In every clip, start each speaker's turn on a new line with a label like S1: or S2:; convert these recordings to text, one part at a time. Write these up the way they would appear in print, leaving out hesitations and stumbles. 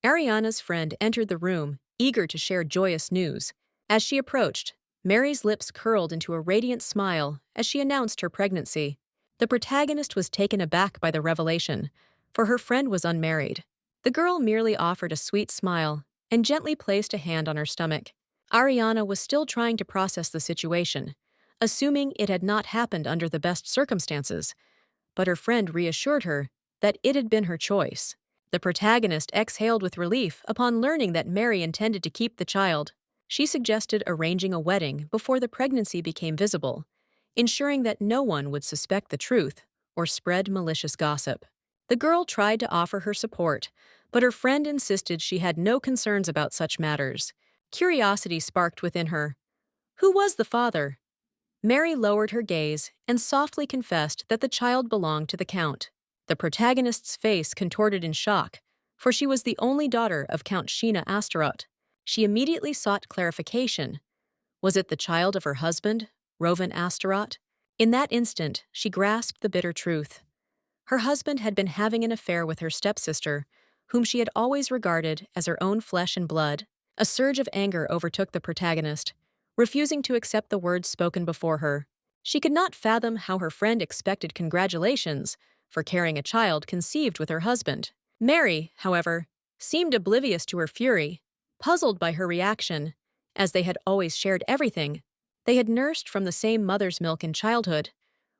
S1: Ariana's friend entered the room, eager to share joyous news. As she approached, Mary's lips curled into a radiant smile as she announced her pregnancy. The protagonist was taken aback by the revelation, for her friend was unmarried. The girl merely offered a sweet smile and gently placed a hand on her stomach. Ariana was still trying to process the situation, assuming it had not happened under the best circumstances, but her friend reassured her that it had been her choice. The protagonist exhaled with relief upon learning that Mary intended to keep the child. She suggested arranging a wedding before the pregnancy became visible, ensuring that no one would suspect the truth or spread malicious gossip. The girl tried to offer her support, but her friend insisted she had no concerns about such matters. Curiosity sparked within her. Who was the father? Mary lowered her gaze and softly confessed that the child belonged to the Count. The protagonist's face contorted in shock, for she was the only daughter of Count Sheena Astaroth. She immediately sought clarification. Was it the child of her husband, Rovan Astaroth? In that instant, she grasped the bitter truth. Her husband had been having an affair with her stepsister, whom she had always regarded as her own flesh and blood. A surge of anger overtook the protagonist, refusing to accept the words spoken before her. She could not fathom how her friend expected congratulations for carrying a child conceived with her husband. Mary, however, seemed oblivious to her fury, puzzled by her reaction, as they had always shared everything. They had nursed from the same mother's milk in childhood.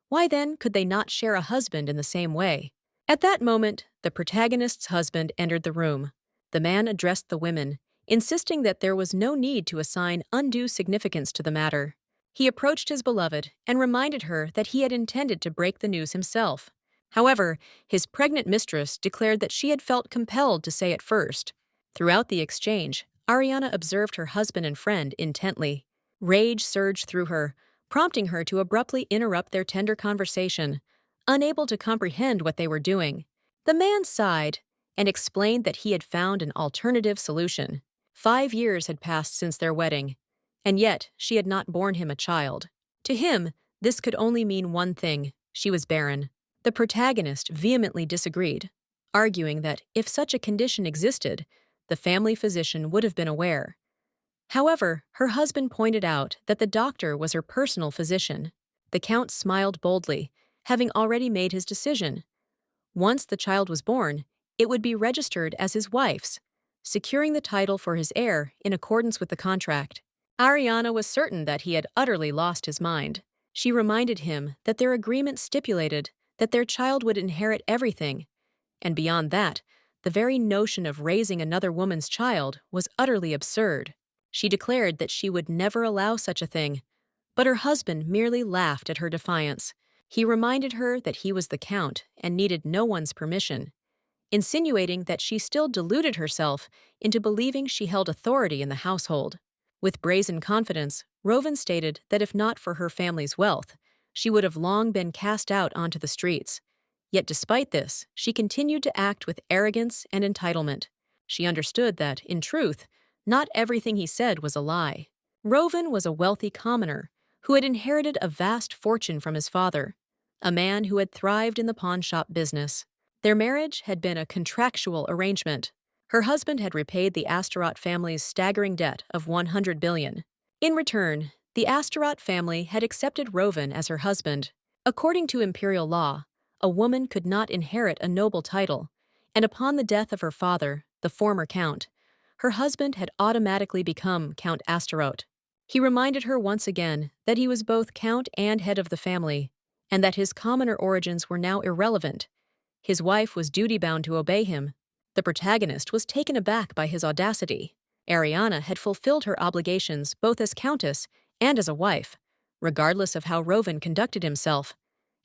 S1: Why then could they not share a husband in the same way? At that moment, the protagonist's husband entered the room. The man addressed the women, insisting that there was no need to assign undue significance to the matter. He approached his beloved and reminded her that he had intended to break the news himself. However, his pregnant mistress declared that she had felt compelled to say it first. Throughout the exchange, Ariana observed her husband and friend intently. Rage surged through her, prompting her to abruptly interrupt their tender conversation, unable to comprehend what they were doing. The man sighed and explained that he had found an alternative solution. 5 years had passed since their wedding, and yet she had not borne him a child. To him, this could only mean one thing: she was barren. The protagonist vehemently disagreed, arguing that if such a condition existed, the family physician would have been aware. However, her husband pointed out that the doctor was her personal physician. The Count smiled boldly, having already made his decision. Once the child was born, it would be registered as his wife's, securing the title for his heir in accordance with the contract. Ariana was certain that he had utterly lost his mind. She reminded him that their agreement stipulated that their child would inherit everything, and beyond that, the very notion of raising another woman's child was utterly absurd. She declared that she would never allow such a thing, but her husband merely laughed at her defiance. He reminded her that he was the Count and needed no one's permission, insinuating that she still deluded herself into believing she held authority in the household. With brazen confidence, Rovan stated that if not for her family's wealth, she would have long been cast out onto the streets. Yet despite this, she continued to act with arrogance and entitlement. She understood that, in truth, not everything he said was a lie. Rovan was a wealthy commoner who had inherited a vast fortune from his father, a man who had thrived in the pawnshop business. Their marriage had been a contractual arrangement. Her husband had repaid the Astaroth family's staggering debt of 100 billion. In return, the Astaroth family had accepted Rovan as her husband. According to imperial law, a woman could not inherit a noble title, and upon the death of her father, the former count, her husband had automatically become Count Astaroth. He reminded her once again that he was both count and head of the family, and that his commoner origins were now irrelevant. His wife was duty-bound to obey him. The protagonist was taken aback by his audacity. Ariana had fulfilled her obligations both as countess and as a wife, regardless of how Rovan conducted himself,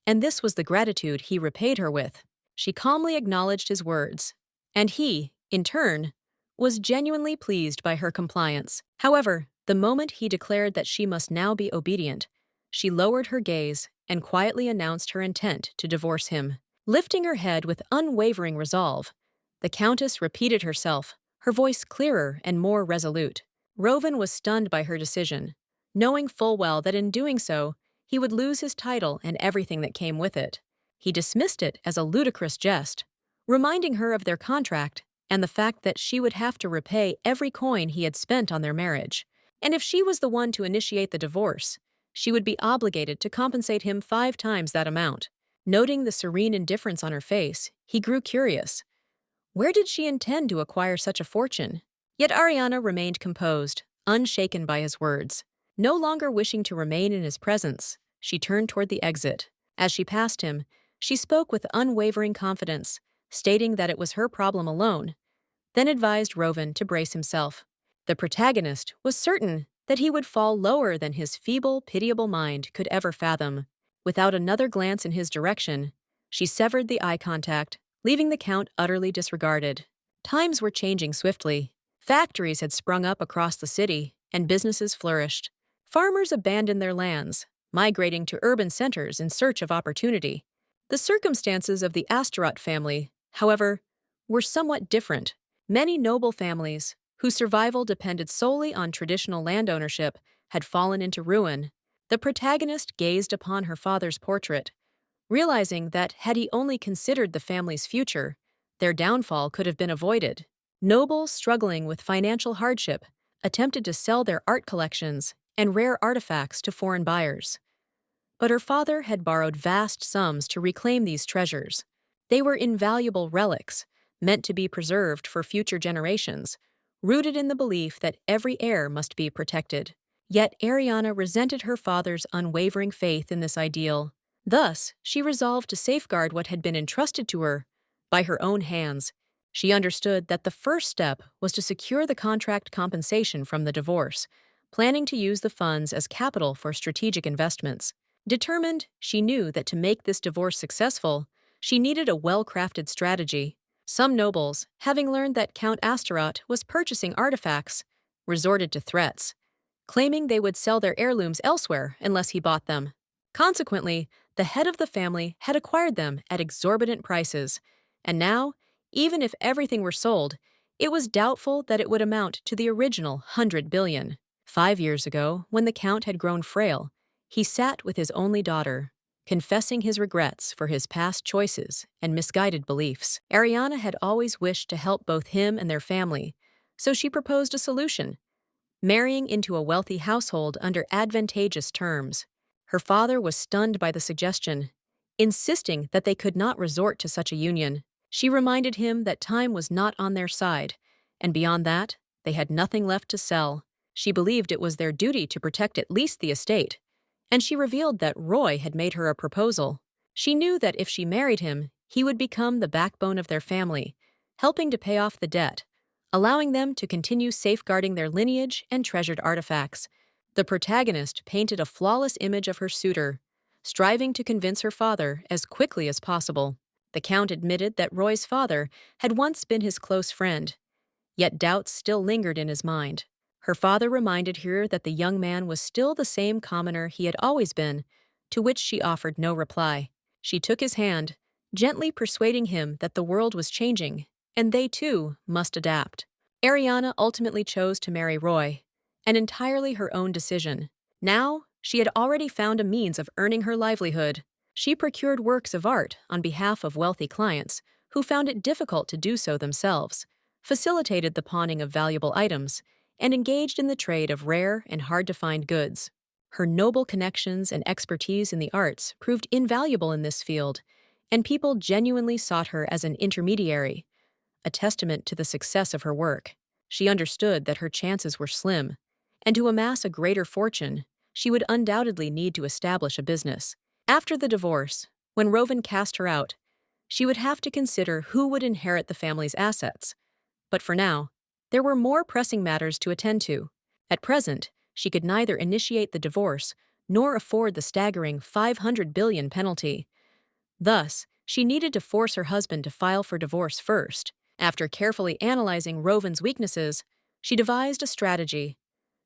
S1: and this was the gratitude he repaid her with. She calmly acknowledged his words, and he, in turn, was genuinely pleased by her compliance. However, the moment he declared that she must now be obedient, she lowered her gaze and quietly announced her intent to divorce him. Lifting her head with unwavering resolve, the Countess repeated herself, her voice clearer and more resolute. Rovan was stunned by her decision, knowing full well that in doing so, he would lose his title and everything that came with it. He dismissed it as a ludicrous jest, reminding her of their contract and the fact that she would have to repay every coin he had spent on their marriage. And if she was the one to initiate the divorce, she would be obligated to compensate him 5 times that amount. Noting the serene indifference on her face, he grew curious. Where did she intend to acquire such a fortune? Yet Ariana remained composed, unshaken by his words. No longer wishing to remain in his presence, she turned toward the exit. As she passed him, she spoke with unwavering confidence, stating that it was her problem alone, then advised Rovan to brace himself. The protagonist was certain that he would fall lower than his feeble, pitiable mind could ever fathom. Without another glance in his direction, she severed the eye contact, leaving the Count utterly disregarded. Times were changing swiftly. Factories had sprung up across the city, and businesses flourished. Farmers abandoned their lands, migrating to urban centers in search of opportunity. The circumstances of the Astaroth family, however, were somewhat different. Many noble families, whose survival depended solely on traditional land ownership, had fallen into ruin. The protagonist gazed upon her father's portrait, realizing that had he only considered the family's future, their downfall could have been avoided. Nobles struggling with financial hardship attempted to sell their art collections and rare artifacts to foreign buyers. But her father had borrowed vast sums to reclaim these treasures. They were invaluable relics, meant to be preserved for future generations, rooted in the belief that every heir must be protected. Yet Ariana resented her father's unwavering faith in this ideal. Thus, she resolved to safeguard what had been entrusted to her by her own hands. She understood that the first step was to secure the contract compensation from the divorce, planning to use the funds as capital for strategic investments. Determined, she knew that to make this divorce successful, she needed a well-crafted strategy. Some nobles, having learned that Count Astaroth was purchasing artifacts, resorted to threats, claiming they would sell their heirlooms elsewhere unless he bought them. Consequently, the head of the family had acquired them at exorbitant prices, and now, even if everything were sold, it was doubtful that it would amount to the original 100 billion. 5 years ago, when the Count had grown frail, he sat with his only daughter, confessing his regrets for his past choices and misguided beliefs. Ariana had always wished to help both him and their family, so she proposed a solution: marrying into a wealthy household under advantageous terms. Her father was stunned by the suggestion, insisting that they could not resort to such a union. She reminded him that time was not on their side, and beyond that, they had nothing left to sell. She believed it was their duty to protect at least the estate, and she revealed that Roy had made her a proposal. She knew that if she married him, he would become the backbone of their family, helping to pay off the debt, allowing them to continue safeguarding their lineage and treasured artifacts. The protagonist painted a flawless image of her suitor, striving to convince her father as quickly as possible. The Count admitted that Roy's father had once been his close friend, yet doubts still lingered in his mind. Her father reminded her that the young man was still the same commoner he had always been, to which she offered no reply. She took his hand, gently persuading him that the world was changing, and they too must adapt. Ariana ultimately chose to marry Roy, an entirely her own decision. Now, she had already found a means of earning her livelihood. She procured works of art on behalf of wealthy clients who found it difficult to do so themselves, facilitated the pawning of valuable items, and engaged in the trade of rare and hard-to-find goods. Her noble connections and expertise in the arts proved invaluable in this field, and people genuinely sought her as an intermediary, a testament to the success of her work. She understood that her chances were slim, and to amass a greater fortune, she would undoubtedly need to establish a business. After the divorce, when Rovan cast her out, she would have to consider who would inherit the family's assets. But for now, there were more pressing matters to attend to. At present, she could neither initiate the divorce nor afford the staggering 500 billion penalty. Thus, she needed to force her husband to file for divorce first. After carefully analyzing Rovan's weaknesses, she devised a strategy.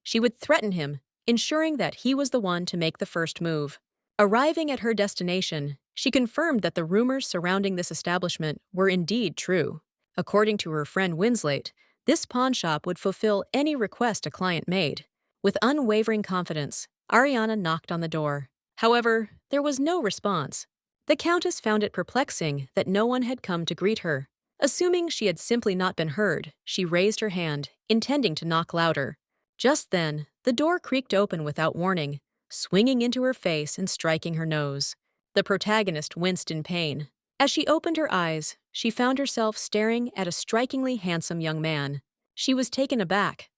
S1: She would threaten him, ensuring that he was the one to make the first move. Arriving at her destination, she confirmed that the rumors surrounding this establishment were indeed true. According to her friend Winslate, this pawnshop would fulfill any request a client made. With unwavering confidence, Ariana knocked on the door. However, there was no response. The Countess found it perplexing that no one had come to greet her. Assuming she had simply not been heard, she raised her hand, intending to knock louder. Just then, the door creaked open without warning, swinging into her face and striking her nose. The protagonist winced in pain. As she opened her eyes, she found herself staring at a strikingly handsome young man. She was taken aback.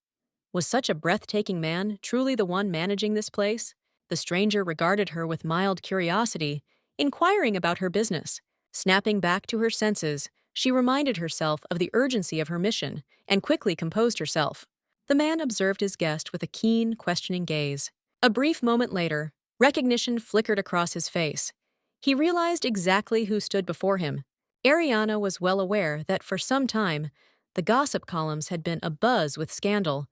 S1: Was such a breathtaking man truly the one managing this place? The stranger regarded her with mild curiosity, inquiring about her business. Snapping back to her senses, she reminded herself of the urgency of her mission and quickly composed herself. The man observed his guest with a keen, questioning gaze. A brief moment later, recognition flickered across his face. He realized exactly who stood before him. Ariana was well aware that for some time, the gossip columns had been abuzz with scandal,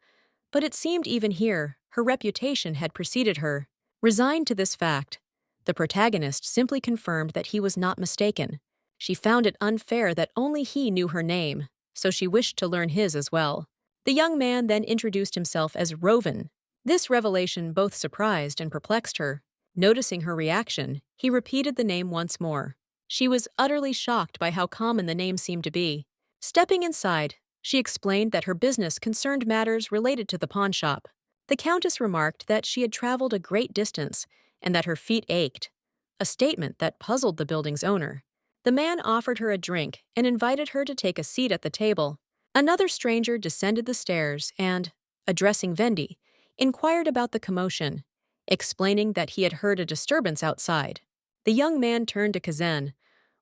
S1: but it seemed even here, her reputation had preceded her. Resigned to this fact, the protagonist simply confirmed that he was not mistaken. She found it unfair that only he knew her name, so she wished to learn his as well. The young man then introduced himself as Rovan. This revelation both surprised and perplexed her. Noticing her reaction, he repeated the name once more. She was utterly shocked by how common the name seemed to be. Stepping inside, she explained that her business concerned matters related to the pawnshop. The Countess remarked that she had traveled a great distance and that her feet ached, a statement that puzzled the building's owner. The man offered her a drink and invited her to take a seat at the table. Another stranger descended the stairs and, addressing Vendi, inquired about the commotion, explaining that he had heard a disturbance outside. The young man turned to Kazan,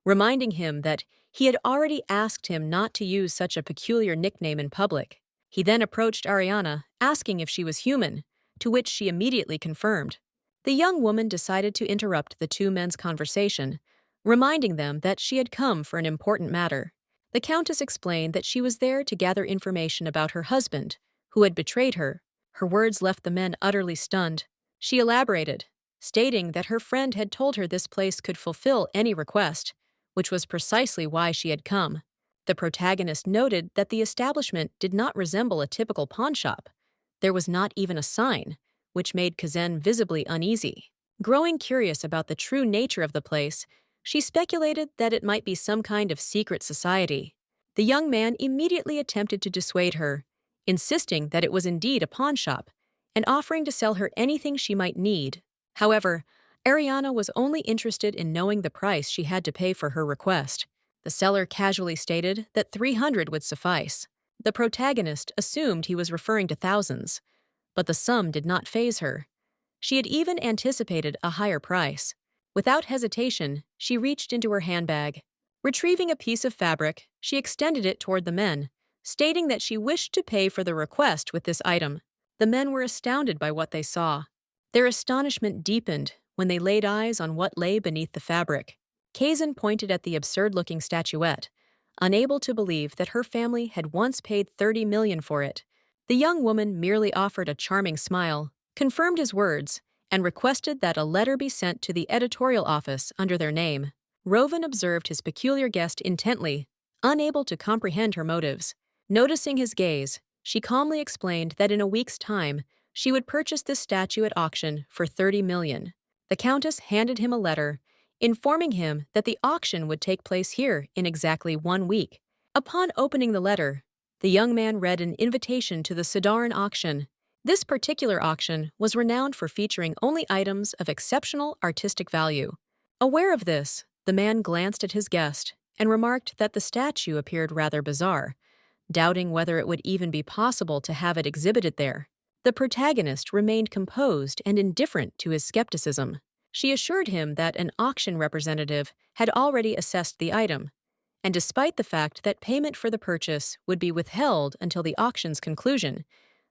S1: reminding him that he had already asked him not to use such a peculiar nickname in public. He then approached Ariana, asking if she was human, to which she immediately confirmed. The young woman decided to interrupt the two men's conversation, reminding them that she had come for an important matter. The Countess explained that she was there to gather information about her husband, who had betrayed her. Her words left the men utterly stunned. She elaborated, stating that her friend had told her this place could fulfill any request, which was precisely why she had come. The protagonist noted that the establishment did not resemble a typical pawnshop. There was not even a sign, which made Kazan visibly uneasy. Growing curious about the true nature of the place, she speculated that it might be some kind of secret society. The young man immediately attempted to dissuade her, insisting that it was indeed a pawnshop and offering to sell her anything she might need. However, Ariana was only interested in knowing the price she had to pay for her request. The seller casually stated that 300 would suffice. The protagonist assumed he was referring to thousands, but the sum did not faze her. She had even anticipated a higher price. Without hesitation, she reached into her handbag. Retrieving a piece of fabric, she extended it toward the men, stating that she wished to pay for the request with this item. The men were astounded by what they saw. Their astonishment deepened when they laid eyes on what lay beneath the fabric. Kazan pointed at the absurd-looking statuette, unable to believe that her family had once paid 30 million for it. The young woman merely offered a charming smile, confirmed his words, and requested that a letter be sent to the editorial office under their name. Rovan observed his peculiar guest intently, unable to comprehend her motives. Noticing his gaze, she calmly explained that in a week's time, she would purchase this statue at auction for 30 million. The Countess handed him a letter, informing him that the auction would take place here in exactly 1 week. Upon opening the letter, the young man read an invitation to the Sidaran auction. This particular auction was renowned for featuring only items of exceptional artistic value. Aware of this, the man glanced at his guest and remarked that the statue appeared rather bizarre, doubting whether it would even be possible to have it exhibited there. The protagonist remained composed and indifferent to his skepticism. She assured him that an auction representative had already assessed the item, and despite the fact that payment for the purchase would be withheld until the auction's conclusion,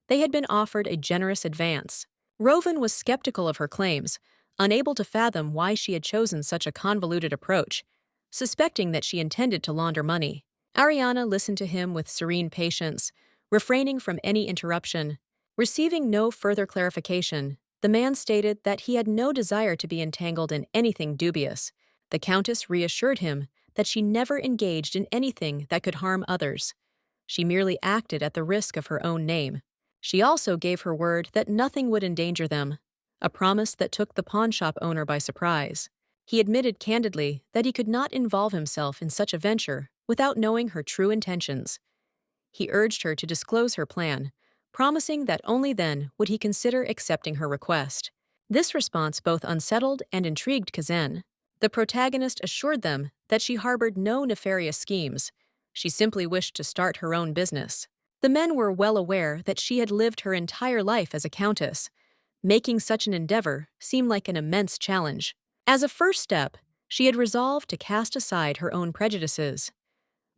S1: they had been offered a generous advance. Rovan was skeptical of her claims, unable to fathom why she had chosen such a convoluted approach, suspecting that she intended to launder money. Ariana listened to him with serene patience, refraining from any interruption. Receiving no further clarification, the man stated that he had no desire to be entangled in anything dubious. The Countess reassured him that she never engaged in anything that could harm others. She merely acted at the risk of her own name. She also gave her word that nothing would endanger them, a promise that took the pawnshop owner by surprise. He admitted candidly that he could not involve himself in such a venture without knowing her true intentions. He urged her to disclose her plan, promising that only then would he consider accepting her request. This response both unsettled and intrigued Kazan. The protagonist assured them that she harbored no nefarious schemes. She simply wished to start her own business. The men were well aware that she had lived her entire life as a countess, making such an endeavor seem like an immense challenge. As a first step, she had resolved to cast aside her own prejudices.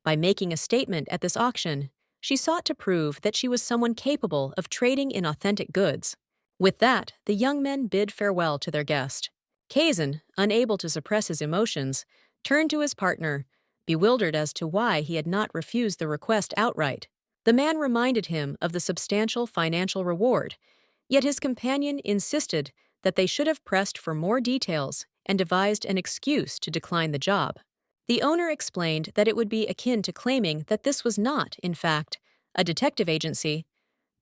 S1: By making a statement at this auction, she sought to prove that she was someone capable of trading in authentic goods. With that, the young men bid farewell to their guest. Kazan, unable to suppress his emotions, turned to his partner, bewildered as to why he had not refused the request outright. The man reminded him of the substantial financial reward, yet his companion insisted that they should have pressed for more details and devised an excuse to decline the job. The owner explained that it would be akin to claiming that this was not, in fact, a detective agency,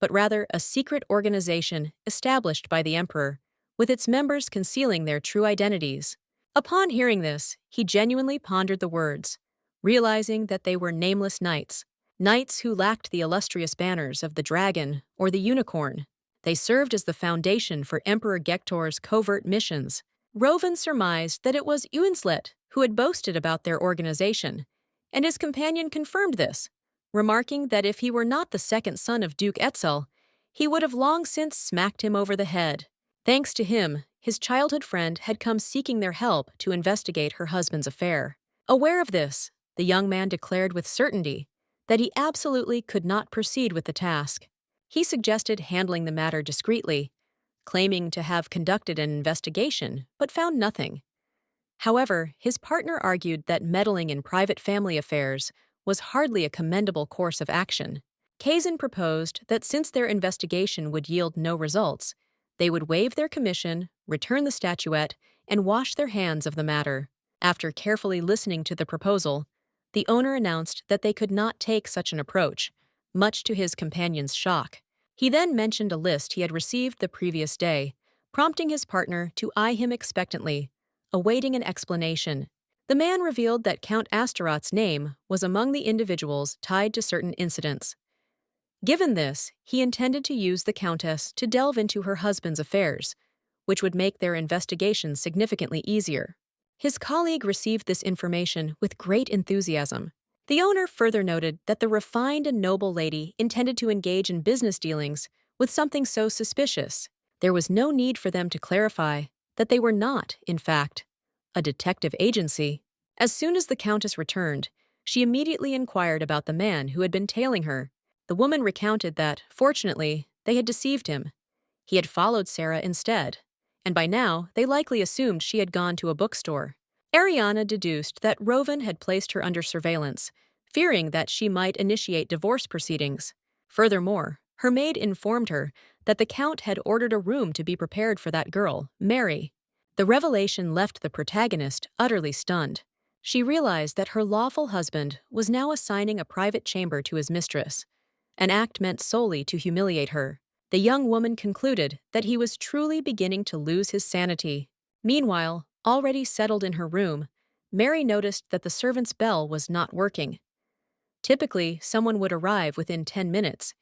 S1: but rather a secret organization established by the emperor, with its members concealing their true identities. Upon hearing this, he genuinely pondered the words, realizing that they were nameless knights who lacked the illustrious banners of the dragon or the unicorn. They served as the foundation for Emperor Gektor's covert missions. Rovan surmised that it was Unslet who had boasted about their organization, and his companion confirmed this, remarking that if he were not the second son of Duke Etzel, he would have long since smacked him over the head. Thanks to him, his childhood friend had come seeking their help to investigate her husband's affair. Aware of this, the young man declared with certainty that he absolutely could not proceed with the task. He suggested handling the matter discreetly, claiming to have conducted an investigation but found nothing. However, his partner argued that meddling in private family affairs was hardly a commendable course of action. Kazan proposed that since their investigation would yield no results, they would waive their commission, return the statuette, and wash their hands of the matter. After carefully listening to the proposal, the owner announced that they could not take such an approach, much to his companion's shock. He then mentioned a list he had received the previous day, prompting his partner to eye him expectantly, awaiting an explanation. The man revealed that Count Astaroth's name was among the individuals tied to certain incidents. Given this, he intended to use the Countess to delve into her husband's affairs, which would make their investigation significantly easier. His colleague received this information with great enthusiasm. The owner further noted that the refined and noble lady intended to engage in business dealings with something so suspicious. There was no need for them to clarify that they were not, in fact, a detective agency. As soon as the Countess returned, she immediately inquired about the man who had been tailing her. The woman recounted that, fortunately, they had deceived him. He had followed Sarah instead, and by now they likely assumed she had gone to a bookstore. Ariana deduced that Rovan had placed her under surveillance, fearing that she might initiate divorce proceedings. Furthermore, her maid informed her that the Count had ordered a room to be prepared for that girl, Mary. The revelation left the protagonist utterly stunned. She realized that her lawful husband was now assigning a private chamber to his mistress, an act meant solely to humiliate her. The young woman concluded that he was truly beginning to lose his sanity. Meanwhile, already settled in her room, Mary noticed that the servant's bell was not working. Typically, someone would arrive within 10 minutes,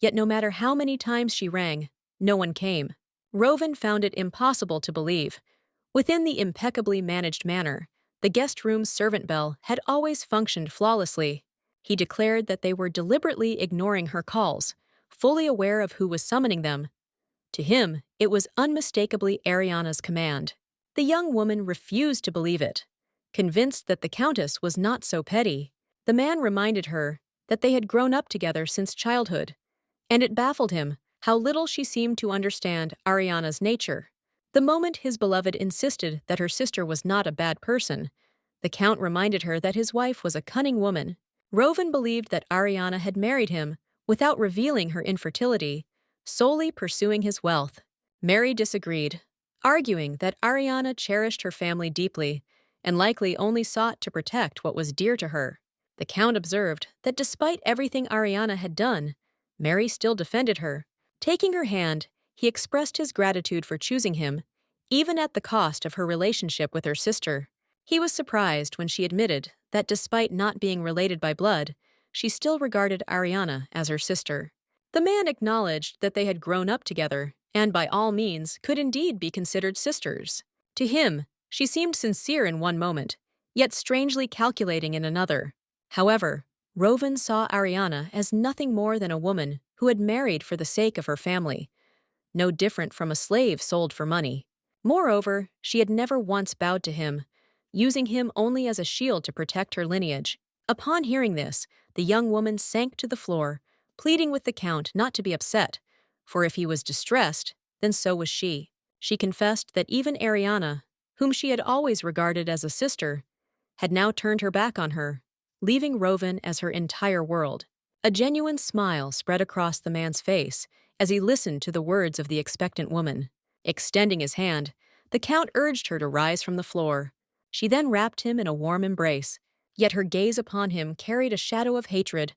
S1: yet no matter how many times she rang, no one came. Rovan found it impossible to believe. Within the impeccably managed manner, the guest room's servant bell had always functioned flawlessly. He declared that they were deliberately ignoring her calls, fully aware of who was summoning them. To him, it was unmistakably Ariana's command. The young woman refused to believe it. Convinced that the Countess was not so petty, the man reminded her that they had grown up together since childhood, and it baffled him how little she seemed to understand Ariana's nature. The moment his beloved insisted that her sister was not a bad person, the Count reminded her that his wife was a cunning woman. Rovan believed that Ariana had married him without revealing her infertility, solely pursuing his wealth. Mary disagreed, arguing that Ariana cherished her family deeply and likely only sought to protect what was dear to her. The Count observed that despite everything Ariana had done, Mary still defended her. Taking her hand, he expressed his gratitude for choosing him, even at the cost of her relationship with her sister. He was surprised when she admitted that despite not being related by blood, she still regarded Ariana as her sister. The man acknowledged that they had grown up together and by all means could indeed be considered sisters. To him, she seemed sincere in one moment, yet strangely calculating in another. However, Rovan saw Ariana as nothing more than a woman who had married for the sake of her family, no different from a slave sold for money. Moreover, she had never once bowed to him, using him only as a shield to protect her lineage. Upon hearing this, the young woman sank to the floor, pleading with the Count not to be upset, for if he was distressed, then so was she. She confessed that even Ariana, whom she had always regarded as a sister, had now turned her back on her, leaving Rovan as her entire world. A genuine smile spread across the man's face as he listened to the words of the expectant woman. Extending his hand, the Count urged her to rise from the floor. She then wrapped him in a warm embrace, yet her gaze upon him carried a shadow of hatred,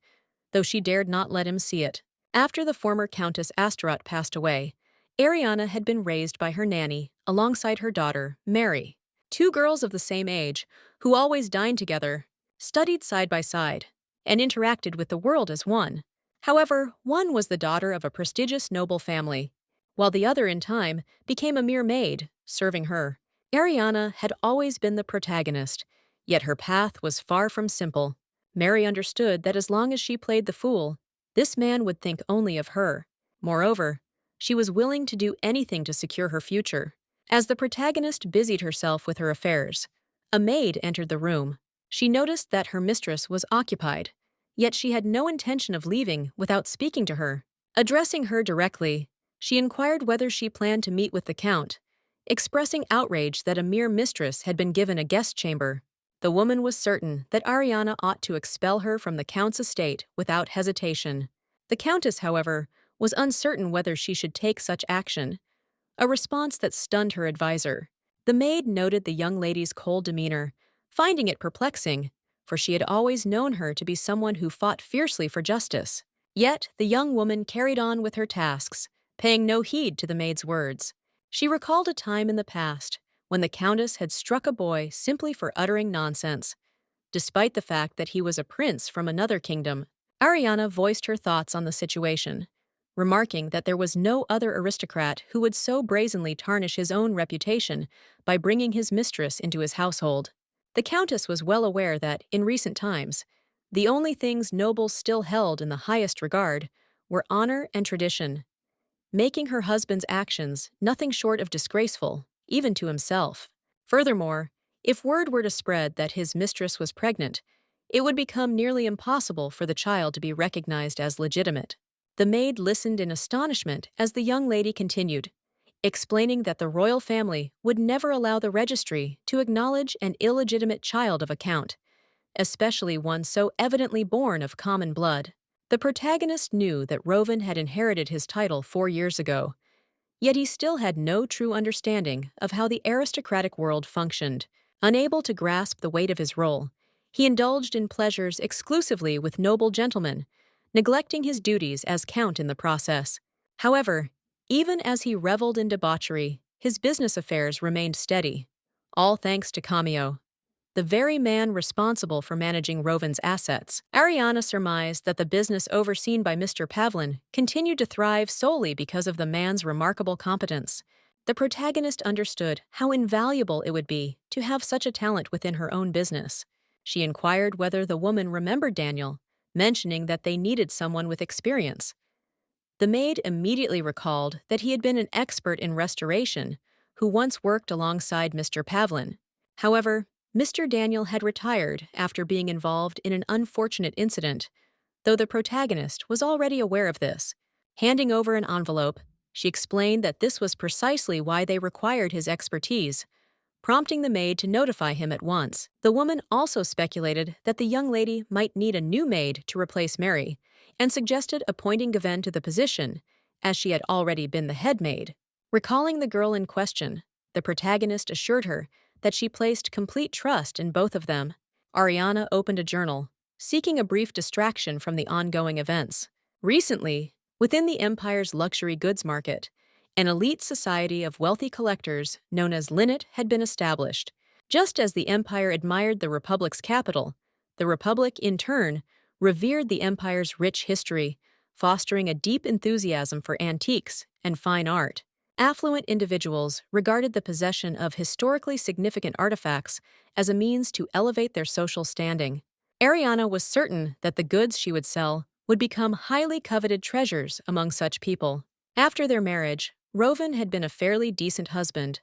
S1: though she dared not let him see it. After the former Countess Astaroth passed away, Ariana had been raised by her nanny alongside her daughter, Mary. Two girls of the same age, who always dined together, studied side by side, and interacted with the world as one. However, one was the daughter of a prestigious noble family, while the other in time became a mere maid, serving her. Ariana had always been the protagonist, yet her path was far from simple. Mary understood that as long as she played the fool, this man would think only of her. Moreover, she was willing to do anything to secure her future. As the protagonist busied herself with her affairs, a maid entered the room. She noticed that her mistress was occupied, yet she had no intention of leaving without speaking to her. Addressing her directly, she inquired whether she planned to meet with the Count, expressing outrage that a mere mistress had been given a guest chamber. The woman was certain that Ariana ought to expel her from the Count's estate without hesitation. The Countess, however, was uncertain whether she should take such action, a response that stunned her advisor. The maid noted the young lady's cold demeanor, finding it perplexing, for she had always known her to be someone who fought fiercely for justice. Yet the young woman carried on with her tasks, paying no heed to the maid's words. She recalled a time in the past when the Countess had struck a boy simply for uttering nonsense, despite the fact that he was a prince from another kingdom. Ariana voiced her thoughts on the situation, remarking that there was no other aristocrat who would so brazenly tarnish his own reputation by bringing his mistress into his household. The Countess was well aware that, in recent times, the only things nobles still held in the highest regard were honor and tradition, making her husband's actions nothing short of disgraceful, even to himself. Furthermore, if word were to spread that his mistress was pregnant, it would become nearly impossible for the child to be recognized as legitimate. The maid listened in astonishment as the young lady continued, explaining that the royal family would never allow the registry to acknowledge an illegitimate child of a count, especially one so evidently born of common blood. The protagonist knew that Rovan had inherited his title 4 years ago, yet he still had no true understanding of how the aristocratic world functioned. Unable to grasp the weight of his role, he indulged in pleasures exclusively with noble gentlemen, neglecting his duties as count in the process. However, even as he reveled in debauchery, his business affairs remained steady, all thanks to Cameo, the very man responsible for managing Rovan's assets. Ariana surmised that the business overseen by Mr. Pavlin continued to thrive solely because of the man's remarkable competence. The protagonist understood how invaluable it would be to have such a talent within her own business. She inquired whether the woman remembered Daniel, mentioning that they needed someone with experience. The maid immediately recalled that he had been an expert in restoration who once worked alongside Mr. Pavlin. However, Mr. Daniel had retired after being involved in an unfortunate incident, though the protagonist was already aware of this. Handing over an envelope, she explained that this was precisely why they required his expertise, prompting the maid to notify him at once. The woman also speculated that the young lady might need a new maid to replace Mary, and suggested appointing Gaven to the position, as she had already been the head maid. Recalling the girl in question, the protagonist assured her that she placed complete trust in both of them. Ariana opened a journal, seeking a brief distraction from the ongoing events. Recently, within the Empire's luxury goods market, An elite society of wealthy collectors, known as Linnet, had been established. Just as the empire admired the Republic's capital, the Republic, in turn, revered the empire's rich history, fostering a deep enthusiasm for antiques and fine art. Affluent individuals regarded the possession of historically significant artifacts as a means to elevate their social standing. Ariana was certain that the goods she would sell would become highly coveted treasures among such people. After their marriage, Rovan had been a fairly decent husband.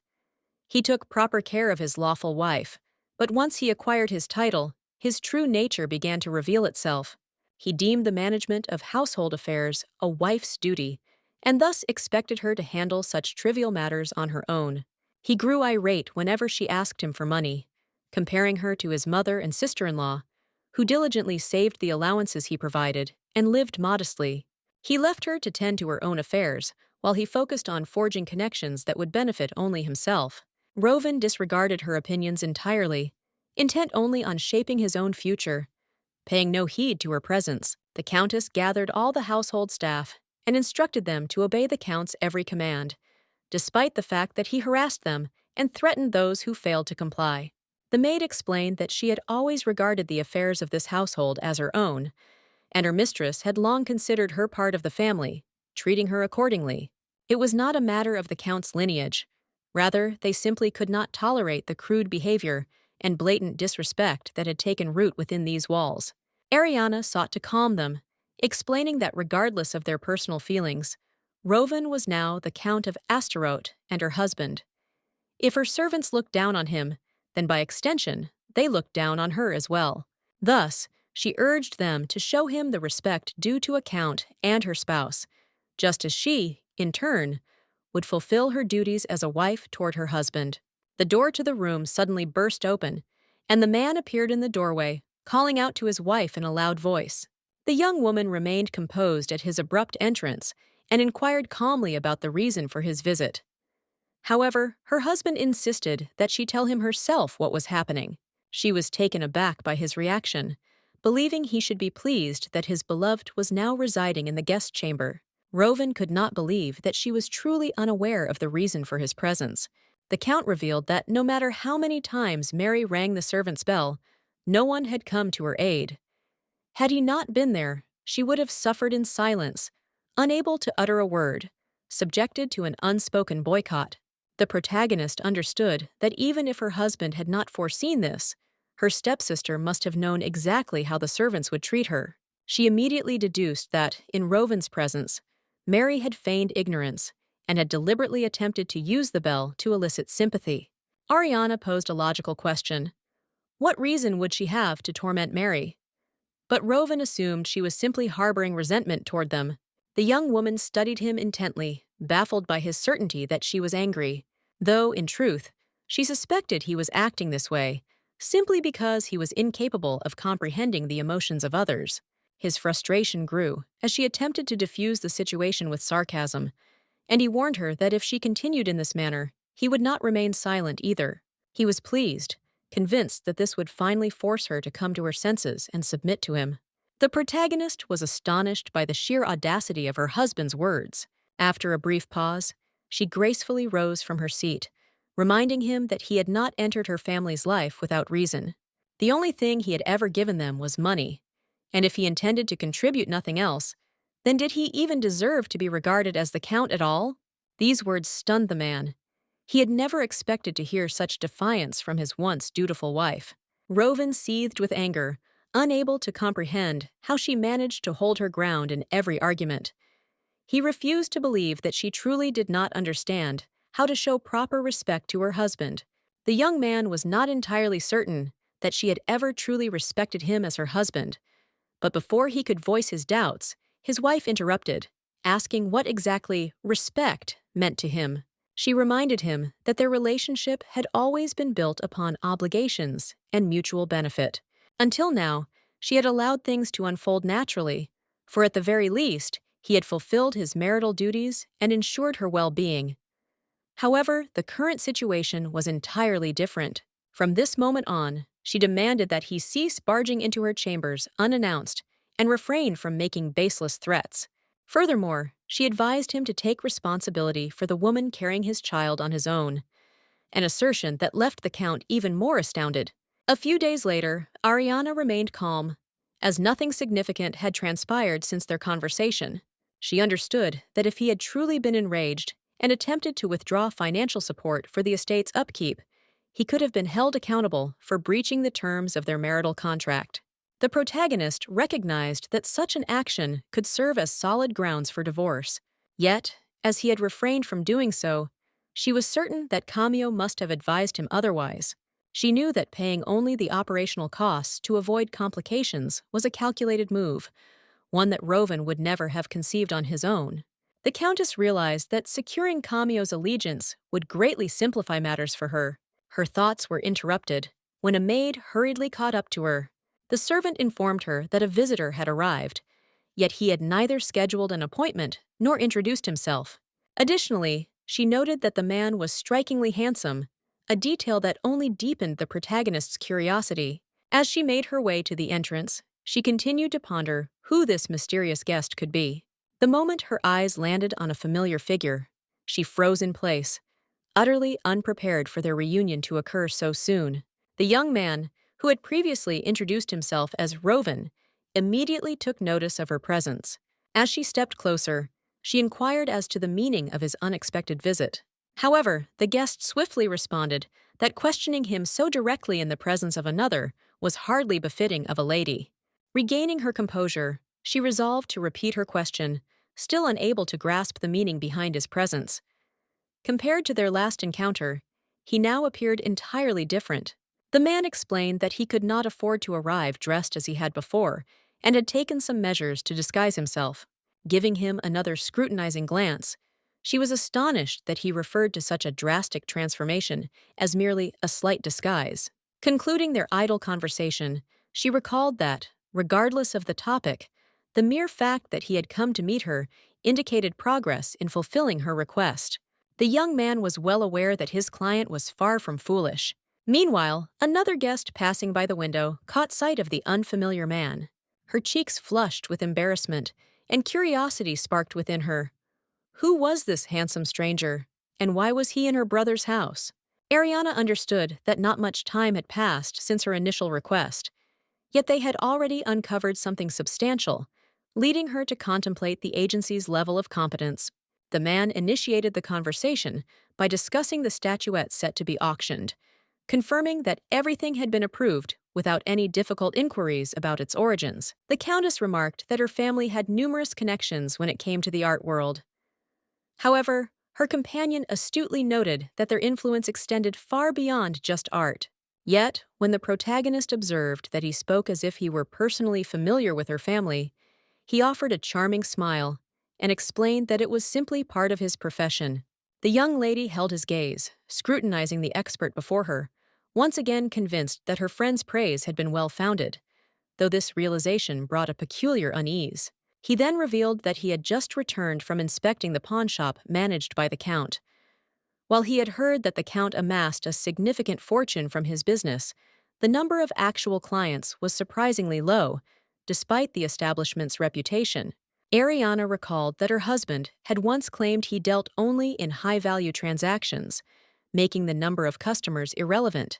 S1: He took proper care of his lawful wife, but once he acquired his title, his true nature began to reveal itself. He deemed the management of household affairs a wife's duty, and thus expected her to handle such trivial matters on her own. He grew irate whenever she asked him for money, comparing her to his mother and sister-in-law, who diligently saved the allowances he provided and lived modestly. He left her to tend to her own affairs, while he focused on forging connections that would benefit only himself. Rovan disregarded her opinions entirely, intent only on shaping his own future. Paying no heed to her presence, the Countess gathered all the household staff and instructed them to obey the Count's every command, despite the fact that he harassed them and threatened those who failed to comply. The maid explained that she had always regarded the affairs of this household as her own, and her mistress had long considered her part of the family, treating her accordingly. It was not a matter of the Count's lineage. Rather, they simply could not tolerate the crude behavior and blatant disrespect that had taken root within these walls. Ariana sought to calm them, explaining that regardless of their personal feelings, Rovan was now the Count of Astaroth and her husband. If her servants looked down on him, then by extension, they looked down on her as well. Thus, she urged them to show him the respect due to a count and her spouse, just as she, in turn, would fulfill her duties as a wife toward her husband. The door to the room suddenly burst open, and the man appeared in the doorway, calling out to his wife in a loud voice. The young woman remained composed at his abrupt entrance and inquired calmly about the reason for his visit. However, her husband insisted that she tell him herself what was happening. She was taken aback by his reaction, believing he should be pleased that his beloved was now residing in the guest chamber. Rovan could not believe that she was truly unaware of the reason for his presence. The Count revealed that no matter how many times Mary rang the servant's bell, no one had come to her aid. Had he not been there, she would have suffered in silence, unable to utter a word, subjected to an unspoken boycott. The protagonist understood that even if her husband had not foreseen this, her stepsister must have known exactly how the servants would treat her. She immediately deduced that, in Rovan's presence, Mary had feigned ignorance and had deliberately attempted to use the bell to elicit sympathy. Ariana posed a logical question. What reason would she have to torment Mary? But Rovan assumed she was simply harboring resentment toward them. The young woman studied him intently, baffled by his certainty that she was angry, though, in truth, she suspected he was acting this way simply because he was incapable of comprehending the emotions of others. His frustration grew as she attempted to diffuse the situation with sarcasm, and he warned her that if she continued in this manner, he would not remain silent either. He was pleased, convinced that this would finally force her to come to her senses and submit to him. The protagonist was astonished by the sheer audacity of her husband's words. After a brief pause, she gracefully rose from her seat, reminding him that he had not entered her family's life without reason. The only thing he had ever given them was money, and if he intended to contribute nothing else, then did he even deserve to be regarded as the Count at all? These words stunned the man. He had never expected to hear such defiance from his once dutiful wife. Rovan seethed with anger, unable to comprehend how she managed to hold her ground in every argument. He refused to believe that she truly did not understand how to show proper respect to her husband. The young man was not entirely certain that she had ever truly respected him as her husband, but before he could voice his doubts, his wife interrupted, asking what exactly respect meant to him. She reminded him that their relationship had always been built upon obligations and mutual benefit. Until now, she had allowed things to unfold naturally, for at the very least, he had fulfilled his marital duties and ensured her well-being. However, the current situation was entirely different. From this moment on, she demanded that he cease barging into her chambers unannounced and refrain from making baseless threats. Furthermore, she advised him to take responsibility for the woman carrying his child on his own, an assertion that left the Count even more astounded. A few days later, Ariana remained calm, as nothing significant had transpired since their conversation. She understood that if he had truly been enraged and attempted to withdraw financial support for the estate's upkeep, he could have been held accountable for breaching the terms of their marital contract. The protagonist recognized that such an action could serve as solid grounds for divorce. Yet, as he had refrained from doing so, she was certain that Camio must have advised him otherwise. She knew that paying only the operational costs to avoid complications was a calculated move, one that Rovan would never have conceived on his own. The Countess realized that securing Camio's allegiance would greatly simplify matters for her. Her thoughts were interrupted when a maid hurriedly caught up to her. The servant informed her that a visitor had arrived, yet he had neither scheduled an appointment nor introduced himself. Additionally, she noted that the man was strikingly handsome, a detail that only deepened the protagonist's curiosity. As she made her way to the entrance, she continued to ponder who this mysterious guest could be. The moment her eyes landed on a familiar figure, she froze in place, utterly unprepared for their reunion to occur so soon. The young man, who had previously introduced himself as Rovan, immediately took notice of her presence. As she stepped closer, she inquired as to the meaning of his unexpected visit. However, the guest swiftly responded that questioning him so directly in the presence of another was hardly befitting of a lady. Regaining her composure, she resolved to repeat her question, still unable to grasp the meaning behind his presence. Compared to their last encounter, he now appeared entirely different. The man explained that he could not afford to arrive dressed as he had before, and had taken some measures to disguise himself. Giving him another scrutinizing glance, she was astonished that he referred to such a drastic transformation as merely a slight disguise. Concluding their idle conversation, she recalled that, regardless of the topic, the mere fact that he had come to meet her indicated progress in fulfilling her request. The young man was well aware that his client was far from foolish. Meanwhile, another guest passing by the window caught sight of the unfamiliar man. Her cheeks flushed with embarrassment, and curiosity sparked within her. Who was this handsome stranger, and why was he in her brother's house? Ariana understood that not much time had passed since her initial request, yet they had already uncovered something substantial, leading her to contemplate the agency's level of competence. The man initiated the conversation by discussing the statuette set to be auctioned, confirming that everything had been approved without any difficult inquiries about its origins. The Countess remarked that her family had numerous connections when it came to the art world. However, her companion astutely noted that their influence extended far beyond just art. Yet, when the protagonist observed that he spoke as if he were personally familiar with her family, he offered a charming smile and explained that it was simply part of his profession. The young lady held his gaze, scrutinizing the expert before her, once again convinced that her friend's praise had been well-founded, though this realization brought a peculiar unease. He then revealed that he had just returned from inspecting the pawnshop managed by the Count. While he had heard that the Count amassed a significant fortune from his business, the number of actual clients was surprisingly low, despite the establishment's reputation. Ariana recalled that her husband had once claimed he dealt only in high-value transactions, making the number of customers irrelevant.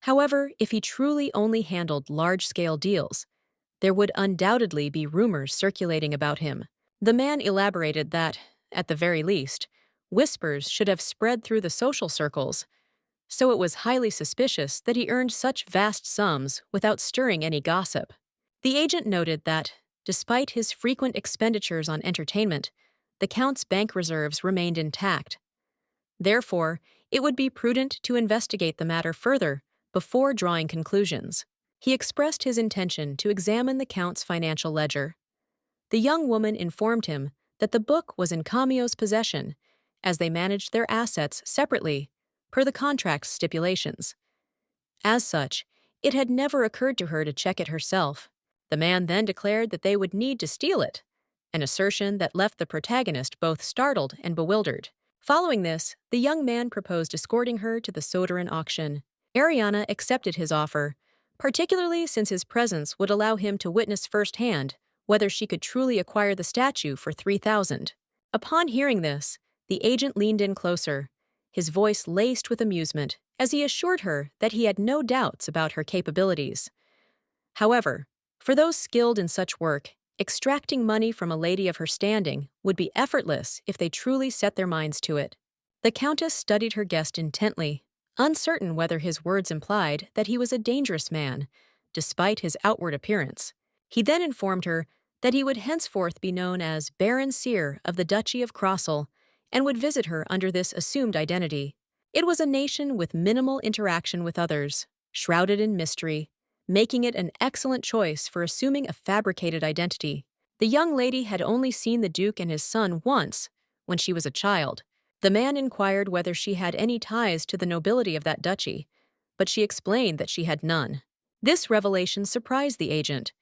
S1: However, if he truly only handled large-scale deals, there would undoubtedly be rumors circulating about him. The man elaborated that, at the very least, whispers should have spread through the social circles, so it was highly suspicious that he earned such vast sums without stirring any gossip. The agent noted that, despite his frequent expenditures on entertainment, the Count's bank reserves remained intact. Therefore, it would be prudent to investigate the matter further before drawing conclusions. He expressed his intention to examine the Count's financial ledger. The young woman informed him that the book was in Camio's possession, as they managed their assets separately, per the contract's stipulations. As such, it had never occurred to her to check it herself. The man then declared that they would need to steal it, an assertion that left the protagonist both startled and bewildered. Following this, the young man proposed escorting her to the Soderin auction. Ariana accepted his offer, particularly since his presence would allow him to witness firsthand whether she could truly acquire the statue for 3,000. Upon hearing this, the agent leaned in closer, his voice laced with amusement as he assured her that he had no doubts about her capabilities. However, for those skilled in such work, extracting money from a lady of her standing would be effortless if they truly set their minds to it. The Countess studied her guest intently, uncertain whether his words implied that he was a dangerous man, despite his outward appearance. He then informed her that he would henceforth be known as Baron Seer of the Duchy of Crossel and would visit her under this assumed identity. It was a nation with minimal interaction with others, shrouded in mystery, making it an excellent choice for assuming a fabricated identity. The young lady had only seen the Duke and his son once, when she was a child. The man inquired whether she had any ties to the nobility of that duchy, but she explained that she had none. This revelation surprised the agent,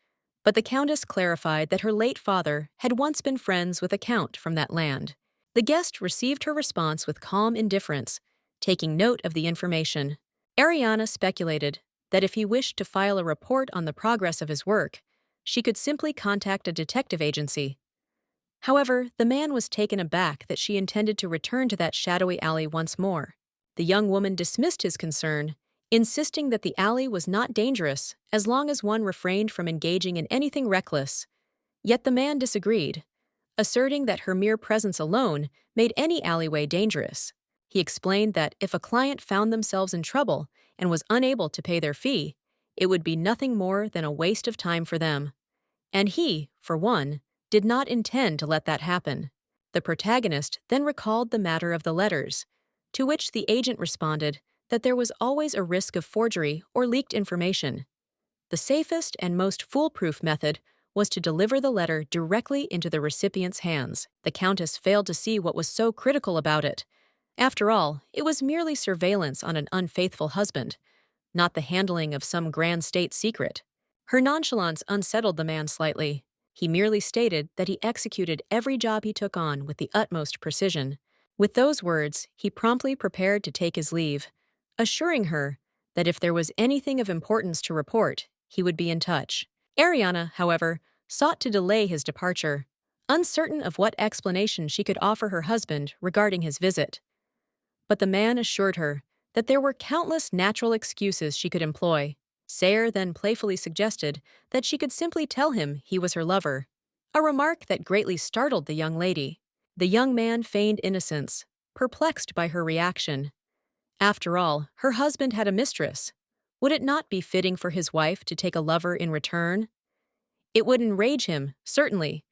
S1: but the Countess clarified that her late father had once been friends with a count from that land. The guest received her response with calm indifference, taking note of the information. Ariana speculated that if he wished to file a report on the progress of his work, she could simply contact a detective agency. However, the man was taken aback that she intended to return to that shadowy alley once more. The young woman dismissed his concern, insisting that the alley was not dangerous as long as one refrained from engaging in anything reckless. Yet the man disagreed, asserting that her mere presence alone made any alleyway dangerous. He explained that if a client found themselves in trouble and was unable to pay their fee, it would be nothing more than a waste of time for them. And he, for one, did not intend to let that happen. The protagonist then recalled the matter of the letters, to which the agent responded that there was always a risk of forgery or leaked information. The safest and most foolproof method was to deliver the letter directly into the recipient's hands. The Countess failed to see what was so critical about it. After all, it was merely surveillance on an unfaithful husband, not the handling of some grand state secret. Her nonchalance unsettled the man slightly. He merely stated that he executed every job he took on with the utmost precision. With those words, he promptly prepared to take his leave, assuring her that if there was anything of importance to report, he would be in touch. Ariana, however, sought to delay his departure, uncertain of what explanation she could offer her husband regarding his visit. But the man assured her that there were countless natural excuses she could employ. Sayre then playfully suggested that she could simply tell him he was her lover, a remark that greatly startled the young lady. The young man feigned innocence, perplexed by her reaction. After all, her husband had a mistress. Would it not be fitting for his wife to take a lover in return? It would enrage him, certainly,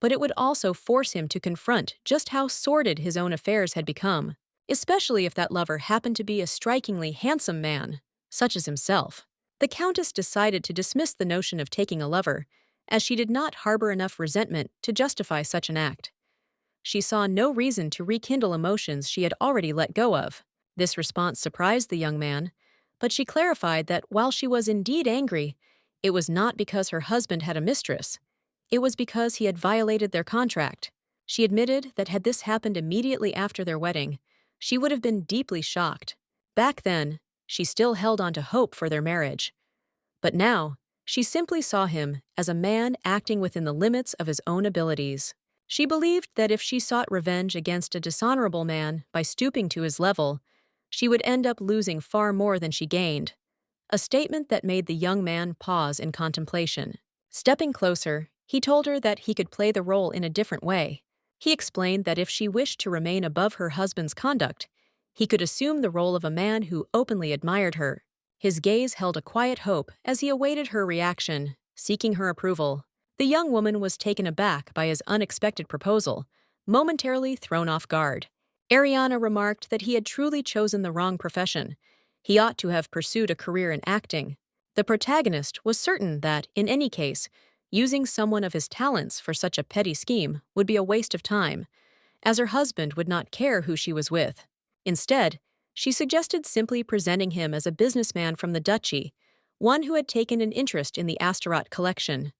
S1: but it would also force him to confront just how sordid his own affairs had become, especially if that lover happened to be a strikingly handsome man, such as himself. The Countess decided to dismiss the notion of taking a lover, as she did not harbor enough resentment to justify such an act. She saw no reason to rekindle emotions she had already let go of. This response surprised the young man, but she clarified that while she was indeed angry, it was not because her husband had a mistress. It was because he had violated their contract. She admitted that had this happened immediately after their wedding, she would have been deeply shocked. Back then, she still held on to hope for their marriage. But now, she simply saw him as a man acting within the limits of his own abilities. She believed that if she sought revenge against a dishonorable man by stooping to his level, she would end up losing far more than she gained, a statement that made the young man pause in contemplation. Stepping closer, he told her that he could play the role in a different way. He explained that if she wished to remain above her husband's conduct, he could assume the role of a man who openly admired her. His gaze held a quiet hope as he awaited her reaction, seeking her approval. The young woman was taken aback by his unexpected proposal, momentarily thrown off guard. Ariana remarked that he had truly chosen the wrong profession. He ought to have pursued a career in acting. The protagonist was certain that, in any case, using someone of his talents for such a petty scheme would be a waste of time, as her husband would not care who she was with. Instead, she suggested simply presenting him as a businessman from the duchy, one who had taken an interest in the Astaroth collection.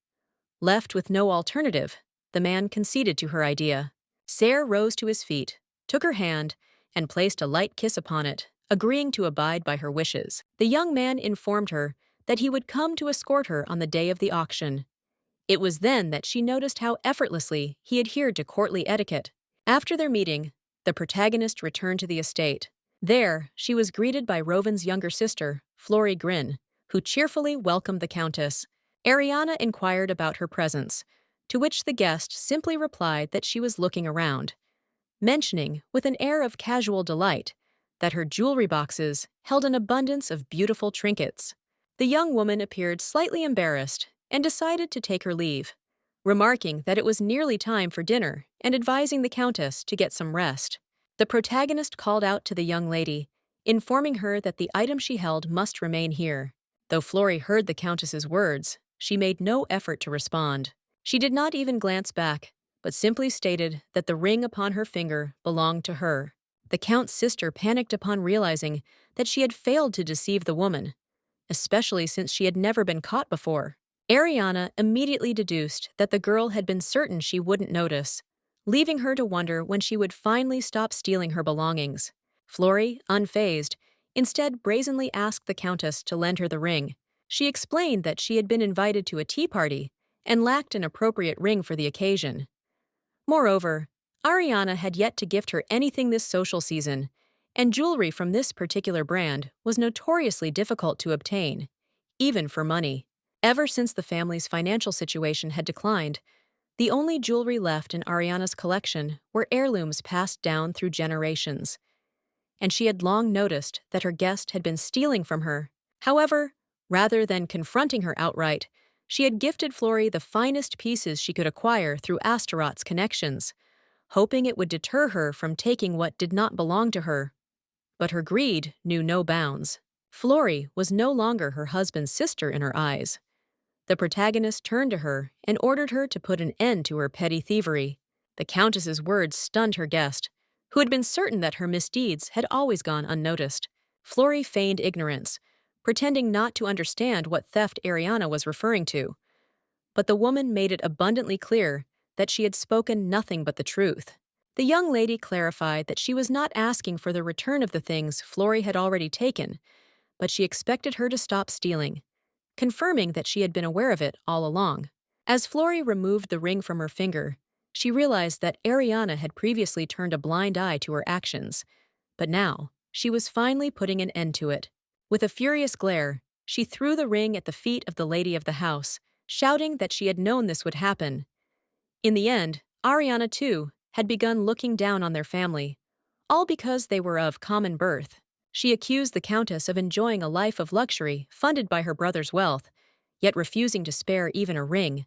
S1: Left with no alternative, the man conceded to her idea. Sayre rose to his feet, took her hand, and placed a light kiss upon it, agreeing to abide by her wishes. The young man informed her that he would come to escort her on the day of the auction. It was then that she noticed how effortlessly he adhered to courtly etiquette. After their meeting, the protagonist returned to the estate. There, she was greeted by Rovin's younger sister, Flori Grin, who cheerfully welcomed the Countess. Ariana inquired about her presence, to which the guest simply replied that she was looking around, mentioning, with an air of casual delight, that her jewelry boxes held an abundance of beautiful trinkets. The young woman appeared slightly embarrassed and decided to take her leave, remarking that it was nearly time for dinner and advising the Countess to get some rest. The protagonist called out to the young lady, informing her that the item she held must remain here. Though Flori heard the Countess's words, she made no effort to respond. She did not even glance back, but simply stated that the ring upon her finger belonged to her. The Count's sister panicked upon realizing that she had failed to deceive the woman, especially since she had never been caught before. Ariana immediately deduced that the girl had been certain she wouldn't notice, leaving her to wonder when she would finally stop stealing her belongings. Flori, unfazed, instead brazenly asked the Countess to lend her the ring. She explained that she had been invited to a tea party and lacked an appropriate ring for the occasion. Moreover, Ariana had yet to gift her anything this social season, and jewelry from this particular brand was notoriously difficult to obtain, even for money. Ever since the family's financial situation had declined, the only jewelry left in Ariana's collection were heirlooms passed down through generations, and she had long noticed that her guest had been stealing from her. However, rather than confronting her outright, she had gifted Flori the finest pieces she could acquire through Astaroth's connections, hoping it would deter her from taking what did not belong to her. But her greed knew no bounds. Flori was no longer her husband's sister in her eyes. The protagonist turned to her and ordered her to put an end to her petty thievery. The Countess's words stunned her guest, who had been certain that her misdeeds had always gone unnoticed. Flori feigned ignorance, pretending not to understand what theft Ariana was referring to. But the woman made it abundantly clear that she had spoken nothing but the truth. The young lady clarified that she was not asking for the return of the things Flori had already taken, but she expected her to stop stealing, confirming that she had been aware of it all along. As Flori removed the ring from her finger, she realized that Ariana had previously turned a blind eye to her actions, but now she was finally putting an end to it. With a furious glare, she threw the ring at the feet of the lady of the house, shouting that she had known this would happen. In the end, Ariana, too, had begun looking down on their family, all because they were of common birth. She accused the Countess of enjoying a life of luxury funded by her brother's wealth, yet refusing to spare even a ring,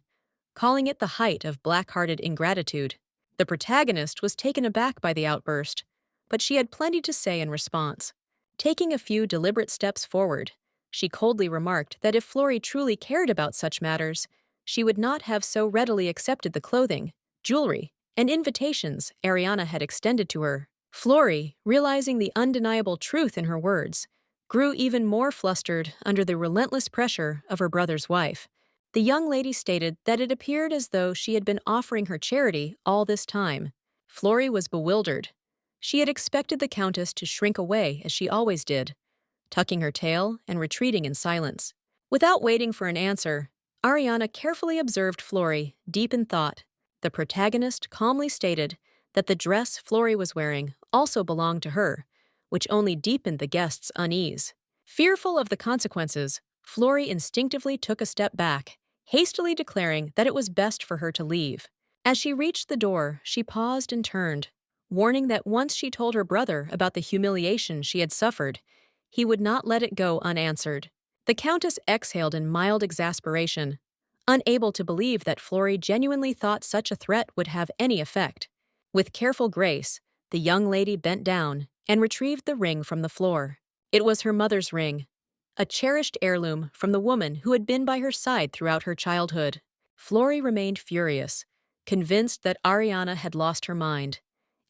S1: calling it the height of black-hearted ingratitude. The protagonist was taken aback by the outburst, but she had plenty to say in response. Taking a few deliberate steps forward, she coldly remarked that if Flori truly cared about such matters, she would not have so readily accepted the clothing, jewelry, and invitations Ariana had extended to her. Flori, realizing the undeniable truth in her words, grew even more flustered under the relentless pressure of her brother's wife. The young lady stated that it appeared as though she had been offering her charity all this time. Flori was bewildered. She had expected the Countess to shrink away as she always did, tucking her tail and retreating in silence. Without waiting for an answer, Ariana carefully observed Flori, deep in thought. The protagonist calmly stated that the dress Flori was wearing also belonged to her, which only deepened the guest's unease. Fearful of the consequences, Flori instinctively took a step back, hastily declaring that it was best for her to leave. As she reached the door, she paused and turned, warning that once she told her brother about the humiliation she had suffered, he would not let it go unanswered. The Countess exhaled in mild exasperation, unable to believe that Flori genuinely thought such a threat would have any effect. With careful grace, the young lady bent down and retrieved the ring from the floor. It was her mother's ring, a cherished heirloom from the woman who had been by her side throughout her childhood. Flori remained furious, convinced that Ariana had lost her mind,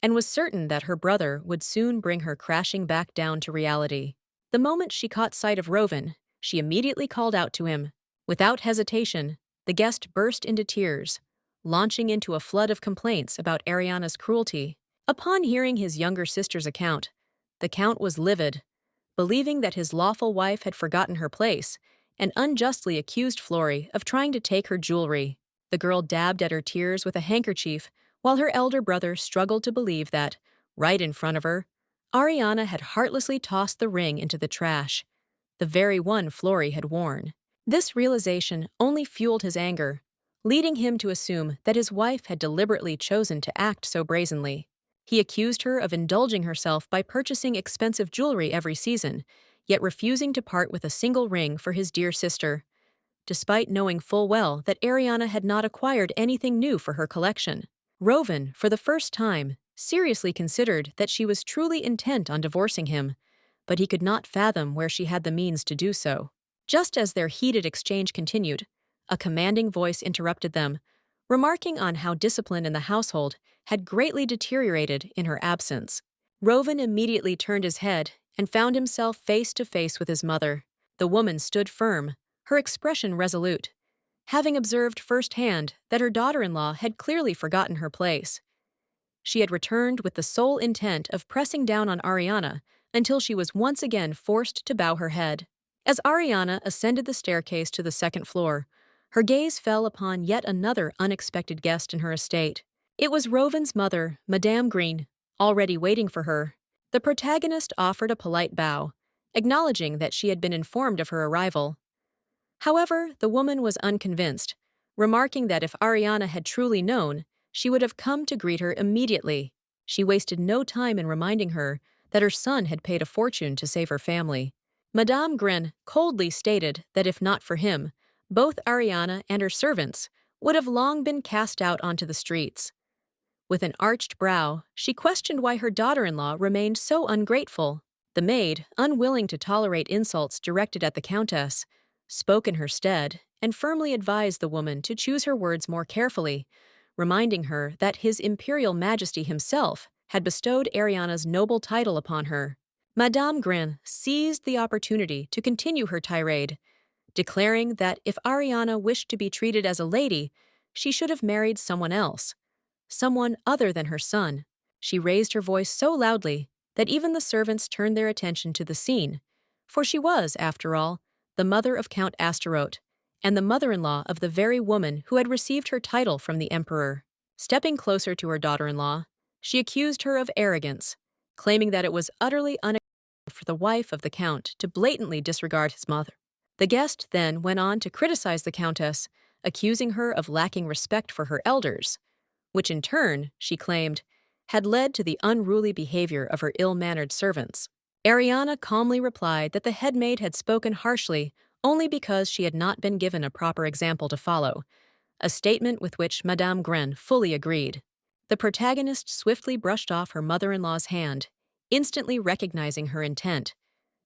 S1: and was certain that her brother would soon bring her crashing back down to reality. The moment she caught sight of Rovin, she immediately called out to him. Without hesitation, the guest burst into tears, launching into a flood of complaints about Ariana's cruelty. Upon hearing his younger sister's account, the Count was livid, believing that his lawful wife had forgotten her place and unjustly accused Flori of trying to take her jewelry. The girl dabbed at her tears with a handkerchief, while her elder brother struggled to believe that, right in front of her, Ariana had heartlessly tossed the ring into the trash, the very one Flory had worn. This realization only fueled his anger, leading him to assume that his wife had deliberately chosen to act so brazenly. He accused her of indulging herself by purchasing expensive jewelry every season, yet refusing to part with a single ring for his dear sister, despite knowing full well that Ariana had not acquired anything new for her collection. Rovan, for the first time, seriously considered that she was truly intent on divorcing him, but he could not fathom where she had the means to do so. Just as their heated exchange continued, a commanding voice interrupted them, remarking on how discipline in the household had greatly deteriorated in her absence. Rovan immediately turned his head and found himself face to face with his mother. The woman stood firm, her expression resolute, having observed firsthand that her daughter-in-law had clearly forgotten her place. She had returned with the sole intent of pressing down on Ariana until she was once again forced to bow her head. As Ariana ascended the staircase to the second floor, her gaze fell upon yet another unexpected guest in her estate. It was Rovan's mother, Madame Green, already waiting for her. The protagonist offered a polite bow, acknowledging that she had been informed of her arrival. However, the woman was unconvinced, remarking that if Ariana had truly known, she would have come to greet her immediately. She wasted no time in reminding her that her son had paid a fortune to save her family. Madame Gren coldly stated that if not for him, both Ariana and her servants would have long been cast out onto the streets. With an arched brow, she questioned why her daughter-in-law remained so ungrateful. The maid, unwilling to tolerate insults directed at the countess, spoke in her stead and firmly advised the woman to choose her words more carefully, reminding her that His Imperial Majesty himself had bestowed Ariana's noble title upon her. Madame Grin seized the opportunity to continue her tirade, declaring that if Ariana wished to be treated as a lady, she should have married someone else, someone other than her son. She raised her voice so loudly that even the servants turned their attention to the scene, for she was, after all, the mother of Count Astaroth, and the mother-in-law of the very woman who had received her title from the emperor. Stepping closer to her daughter-in-law, she accused her of arrogance, claiming that it was utterly unacceptable for the wife of the count to blatantly disregard his mother. The guest then went on to criticize the countess, accusing her of lacking respect for her elders, which in turn, she claimed, had led to the unruly behavior of her ill-mannered servants. Ariana calmly replied that the headmaid had spoken harshly only because she had not been given a proper example to follow, a statement with which Madame Gren fully agreed. The protagonist swiftly brushed off her mother-in-law's hand, instantly recognizing her intent,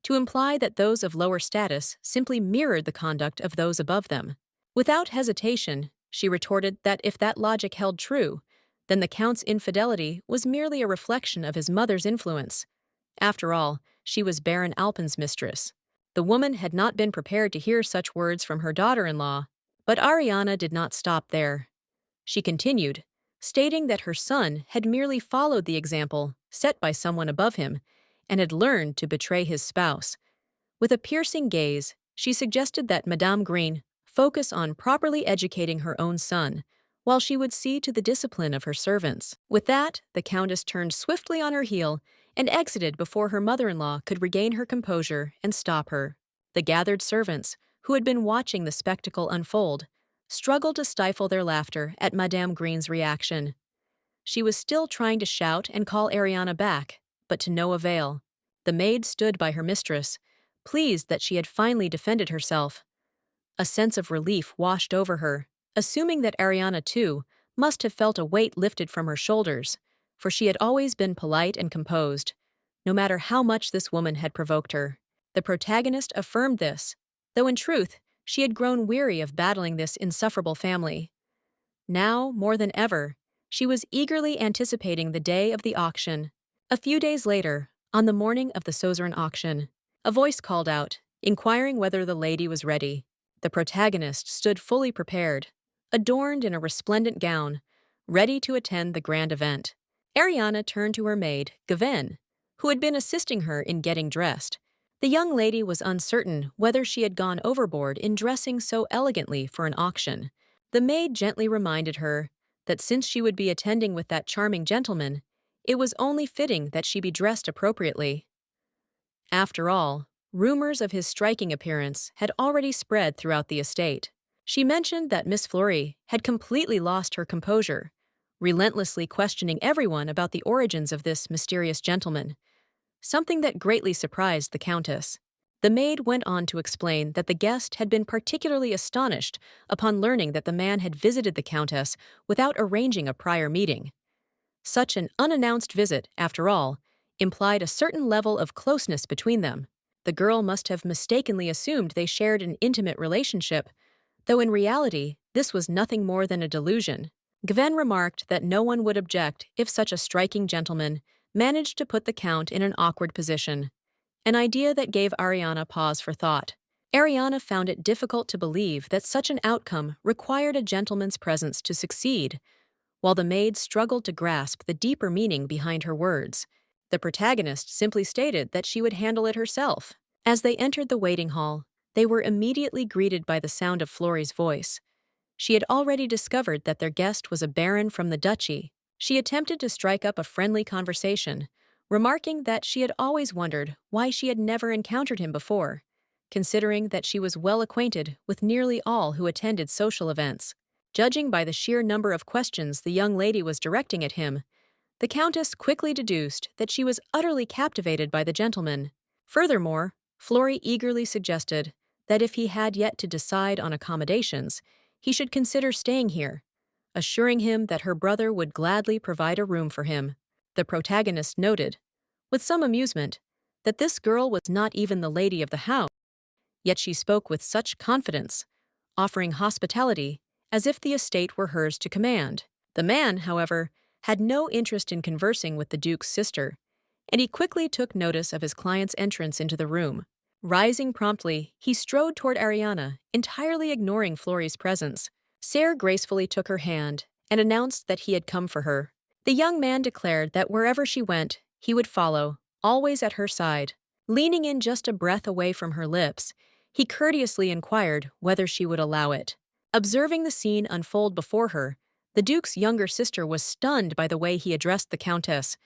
S1: to imply that those of lower status simply mirrored the conduct of those above them. Without hesitation, she retorted that if that logic held true, then the count's infidelity was merely a reflection of his mother's influence. After all, she was Baron Alpen's mistress. The woman had not been prepared to hear such words from her daughter-in-law, but Ariana did not stop there. She continued, stating that her son had merely followed the example set by someone above him and had learned to betray his spouse. With a piercing gaze, she suggested that Madame Green focus on properly educating her own son, while she would see to the discipline of her servants. With that, the countess turned swiftly on her heel and exited before her mother-in-law could regain her composure and stop her. The gathered servants, who had been watching the spectacle unfold, struggled to stifle their laughter at Madame Green's reaction. She was still trying to shout and call Ariana back, but to no avail. The maid stood by her mistress, pleased that she had finally defended herself. A sense of relief washed over her, assuming that Ariana, too, must have felt a weight lifted from her shoulders, for she had always been polite and composed, no matter how much this woman had provoked her. The protagonist affirmed this, though in truth, she had grown weary of battling this insufferable family. Now, more than ever, she was eagerly anticipating the day of the auction. A few days later, on the morning of the suzerain auction, a voice called out, inquiring whether the lady was ready. The protagonist stood fully prepared, adorned in a resplendent gown, ready to attend the grand event. Ariana turned to her maid, Gaven, who had been assisting her in getting dressed. The young lady was uncertain whether she had gone overboard in dressing so elegantly for an auction, The maid gently reminded her that since she would be attending with that charming gentleman, it was only fitting that she be dressed appropriately. After all, rumors of his striking appearance had already spread throughout the estate. She mentioned that Miss Fleury had completely lost her composure, relentlessly questioning everyone about the origins of this mysterious gentleman, something that greatly surprised the Countess. The maid went on to explain that the guest had been particularly astonished upon learning that the man had visited the Countess without arranging a prior meeting. Such an unannounced visit, after all, implied a certain level of closeness between them. The girl must have mistakenly assumed they shared an intimate relationship, though in reality, this was nothing more than a delusion. Gwen remarked that no one would object if such a striking gentleman managed to put the Count in an awkward position, an idea that gave Ariana pause for thought. Ariana found it difficult to believe that such an outcome required a gentleman's presence to succeed, while the maid struggled to grasp the deeper meaning behind her words. The protagonist simply stated that she would handle it herself. As they entered the waiting hall, they were immediately greeted by the sound of Florie's voice. She had already discovered that their guest was a baron from the duchy. She attempted to strike up a friendly conversation, remarking that she had always wondered why she had never encountered him before, considering that she was well acquainted with nearly all who attended social events. Judging by the sheer number of questions the young lady was directing at him, the Countess quickly deduced that she was utterly captivated by the gentleman. Furthermore, Flory eagerly suggested that if he had yet to decide on accommodations, he should consider staying here, assuring him that her brother would gladly provide a room for him. The protagonist noted, with some amusement, that this girl was not even the lady of the house, yet she spoke with such confidence, offering hospitality as if the estate were hers to command. The man, however, had no interest in conversing with the Duke's sister, and he quickly took notice of his client's entrance into the room. Rising promptly, he strode toward Ariana, entirely ignoring Flory's presence. Serre gracefully took her hand and announced that he had come for her. The young man declared that wherever she went, he would follow, always at her side. Leaning in just a breath away from her lips, he courteously inquired whether she would allow it. Observing the scene unfold before her, the Duke's younger sister was stunned by the way he addressed the Countess,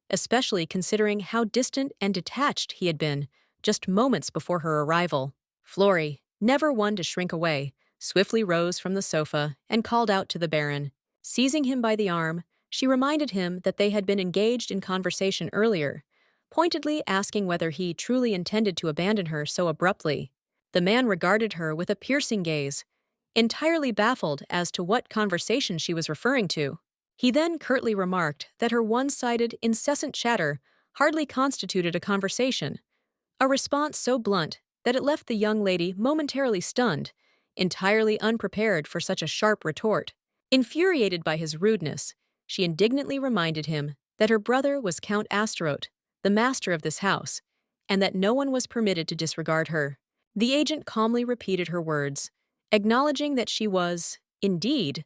S1: especially considering how distant and detached he had been just moments before her arrival. Flory, never one to shrink away, swiftly rose from the sofa and called out to the Baron. Seizing him by the arm, she reminded him that they had been engaged in conversation earlier, pointedly asking whether he truly intended to abandon her so abruptly. The man regarded her with a piercing gaze, entirely baffled as to what conversation she was referring to. He then curtly remarked that her one-sided, incessant chatter hardly constituted a conversation, a response so blunt that it left the young lady momentarily stunned, entirely unprepared for such a sharp retort. Infuriated by his rudeness, she indignantly reminded him that her brother was Count Astaroth, the master of this house, and that no one was permitted to disregard her. The agent calmly repeated her words, acknowledging that she was, indeed,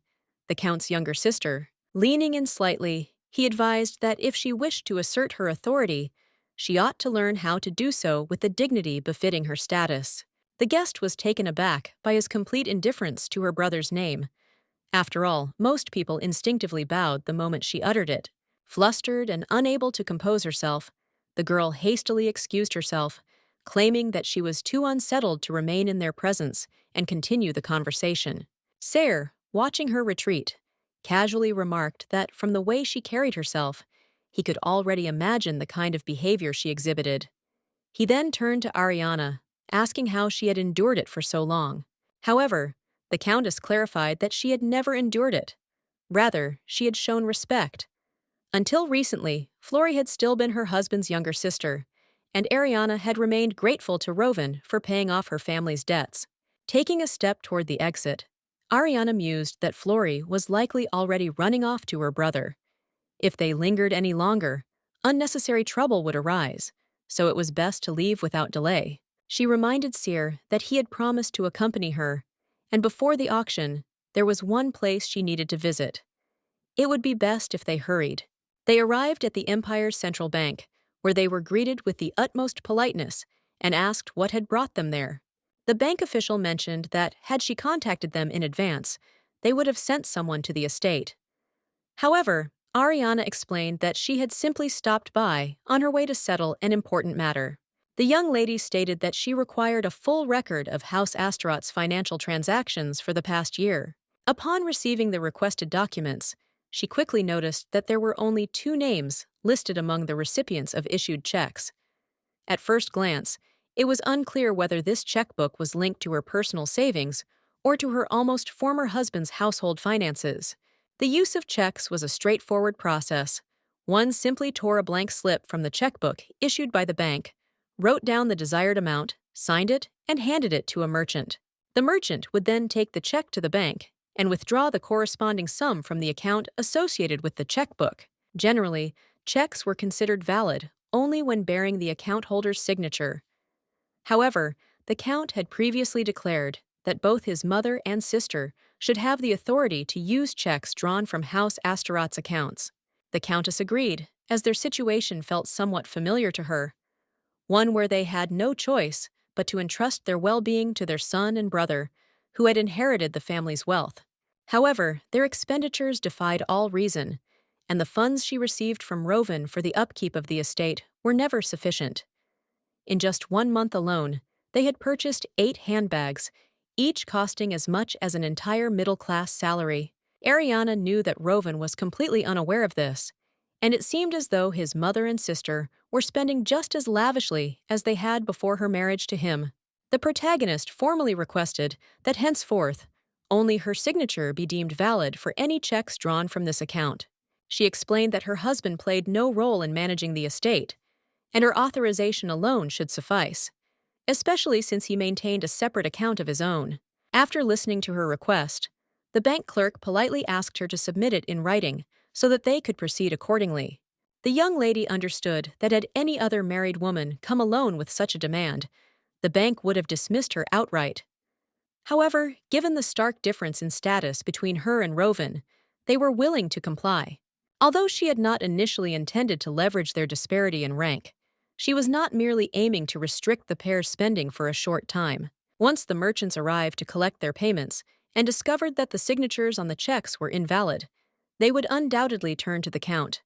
S1: the Count's younger sister. Leaning in slightly, he advised that if she wished to assert her authority, she ought to learn how to do so with the dignity befitting her status. The guest was taken aback by his complete indifference to her brother's name. After all, most people instinctively bowed the moment she uttered it. Flustered and unable to compose herself, the girl hastily excused herself, claiming that she was too unsettled to remain in their presence and continue the conversation. Serre, watching her retreat, casually remarked that from the way she carried herself, he could already imagine the kind of behavior she exhibited. He then turned to Ariana, asking how she had endured it for so long. However, the Countess clarified that she had never endured it. Rather, she had shown respect. Until recently, Flory had still been her husband's younger sister, and Ariana had remained grateful to Rovan for paying off her family's debts. Taking a step toward the exit, Ariana mused that Flory was likely already running off to her brother. If they lingered any longer, unnecessary trouble would arise, so it was best to leave without delay. She reminded Serre that he had promised to accompany her, and before the auction, there was one place she needed to visit. It would be best if they hurried. They arrived at the Empire's central bank, where they were greeted with the utmost politeness and asked what had brought them there. The bank official mentioned that, had she contacted them in advance, they would have sent someone to the estate. However, Ariana explained that she had simply stopped by on her way to settle an important matter. The young lady stated that she required a full record of House Astaroth's financial transactions for the past year. Upon receiving the requested documents, she quickly noticed that there were only two names listed among the recipients of issued checks. At first glance, it was unclear whether this checkbook was linked to her personal savings or to her almost former husband's household finances. The use of checks was a straightforward process. One simply tore a blank slip from the checkbook issued by the bank, wrote down the desired amount, signed it, and handed it to a merchant. The merchant would then take the check to the bank and withdraw the corresponding sum from the account associated with the checkbook. Generally, checks were considered valid only when bearing the account holder's signature. However, the Count had previously declared that both his mother and sister should have the authority to use checks drawn from House Astaroth's accounts. The Countess agreed, as their situation felt somewhat familiar to her, one where they had no choice but to entrust their well-being to their son and brother, who had inherited the family's wealth. However, their expenditures defied all reason, and the funds she received from Rovan for the upkeep of the estate were never sufficient. In just 1 month alone, they had purchased 8 handbags, each costing as much as an entire middle-class salary. Ariana knew that Rovan was completely unaware of this, and it seemed as though his mother and sister were spending just as lavishly as they had before her marriage to him. The protagonist formally requested that henceforth only her signature be deemed valid for any checks drawn from this account. She explained that her husband played no role in managing the estate, and her authorization alone should suffice, especially since he maintained a separate account of his own. After listening to her request, the bank clerk politely asked her to submit it in writing so that they could proceed accordingly. The young lady understood that had any other married woman come alone with such a demand, the bank would have dismissed her outright. However, given the stark difference in status between her and Rovan, they were willing to comply. Although she had not initially intended to leverage their disparity in rank, she was not merely aiming to restrict the pair's spending for a short time. Once the merchants arrived to collect their payments and discovered that the signatures on the checks were invalid, they would undoubtedly turn to the Count.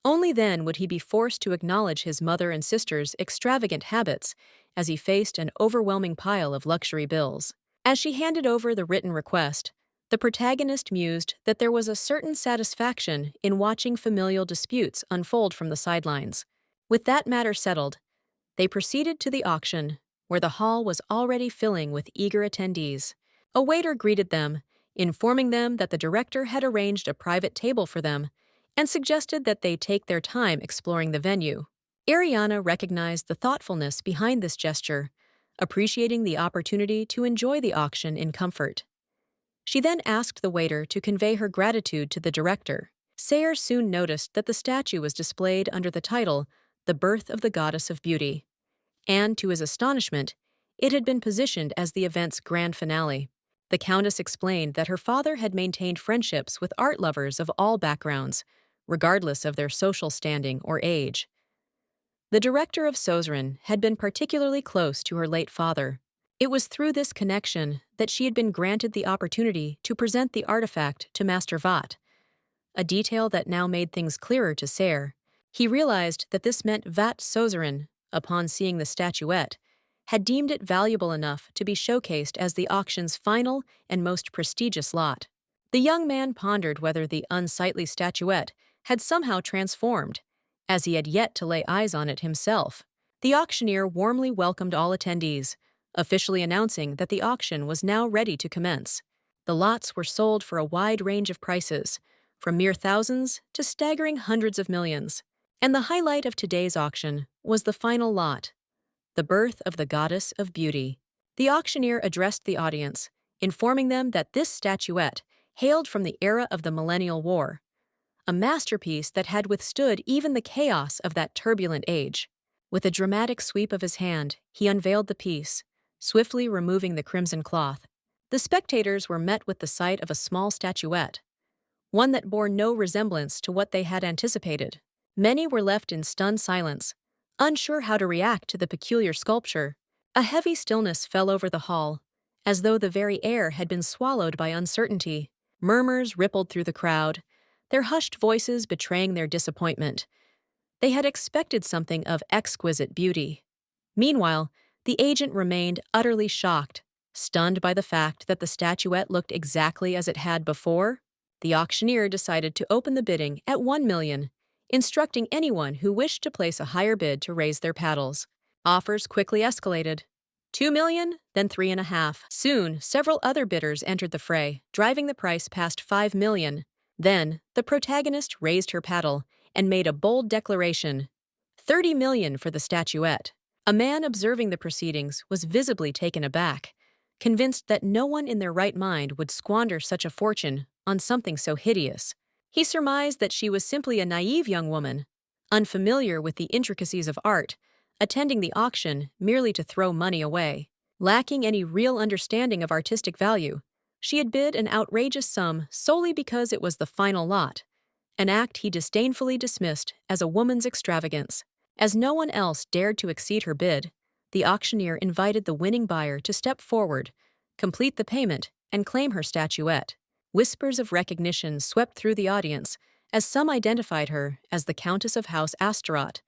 S1: Only then would he be forced to acknowledge his mother and sister's extravagant habits as he faced an overwhelming pile of luxury bills. As she handed over the written request, the protagonist mused that there was a certain satisfaction in watching familial disputes unfold from the sidelines. With that matter settled, they proceeded to the auction, where the hall was already filling with eager attendees. A waiter greeted them, informing them that the director had arranged a private table for them and suggested that they take their time exploring the venue. Ariana recognized the thoughtfulness behind this gesture, appreciating the opportunity to enjoy the auction in comfort. She then asked the waiter to convey her gratitude to the director. Sayer soon noticed that the statue was displayed under the title, The Birth of the Goddess of Beauty, and, to his astonishment, it had been positioned as the event's grand finale. The Countess explained that her father had maintained friendships with art lovers of all backgrounds, regardless of their social standing or age. The director of Sozeren had been particularly close to her late father. It was through this connection that she had been granted the opportunity to present the artifact to Master Vat, a detail that now made things clearer to Sayer. He realized that this meant Vat Sozeren, upon seeing the statuette, had deemed it valuable enough to be showcased as the auction's final and most prestigious lot. The young man pondered whether the unsightly statuette had somehow transformed, as he had yet to lay eyes on it himself. The auctioneer warmly welcomed all attendees, officially announcing that the auction was now ready to commence. The lots were sold for a wide range of prices, from mere thousands to staggering hundreds of millions. And the highlight of today's auction was the final lot, the birth of the Goddess of Beauty. The auctioneer addressed the audience, informing them that this statuette hailed from the era of the Millennial War, a masterpiece that had withstood even the chaos of that turbulent age. With a dramatic sweep of his hand, he unveiled the piece, swiftly removing the crimson cloth. The spectators were met with the sight of a small statuette, one that bore no resemblance to what they had anticipated. Many were left in stunned silence, unsure how to react to the peculiar sculpture. A heavy stillness fell over the hall, as though the very air had been swallowed by uncertainty. Murmurs rippled through the crowd, their hushed voices betraying their disappointment. They had expected something of exquisite beauty. Meanwhile, the agent remained utterly shocked, stunned by the fact that the statuette looked exactly as it had before. The auctioneer decided to open the bidding at 1 million, instructing anyone who wished to place a higher bid to raise their paddles. Offers quickly escalated. 2 million, then 3.5. Soon, several other bidders entered the fray, driving the price past 5 million. Then, the protagonist raised her paddle and made a bold declaration: 30 million for the statuette. A man observing the proceedings was visibly taken aback, convinced that no one in their right mind would squander such a fortune on something so hideous. He surmised that she was simply a naive young woman, unfamiliar with the intricacies of art, attending the auction merely to throw money away. Lacking any real understanding of artistic value, she had bid an outrageous sum solely because it was the final lot, an act he disdainfully dismissed as a woman's extravagance. As no one else dared to exceed her bid, the auctioneer invited the winning buyer to step forward, complete the payment, and claim her statuette. Whispers of recognition swept through the audience as some identified her as the Countess of House Astaroth,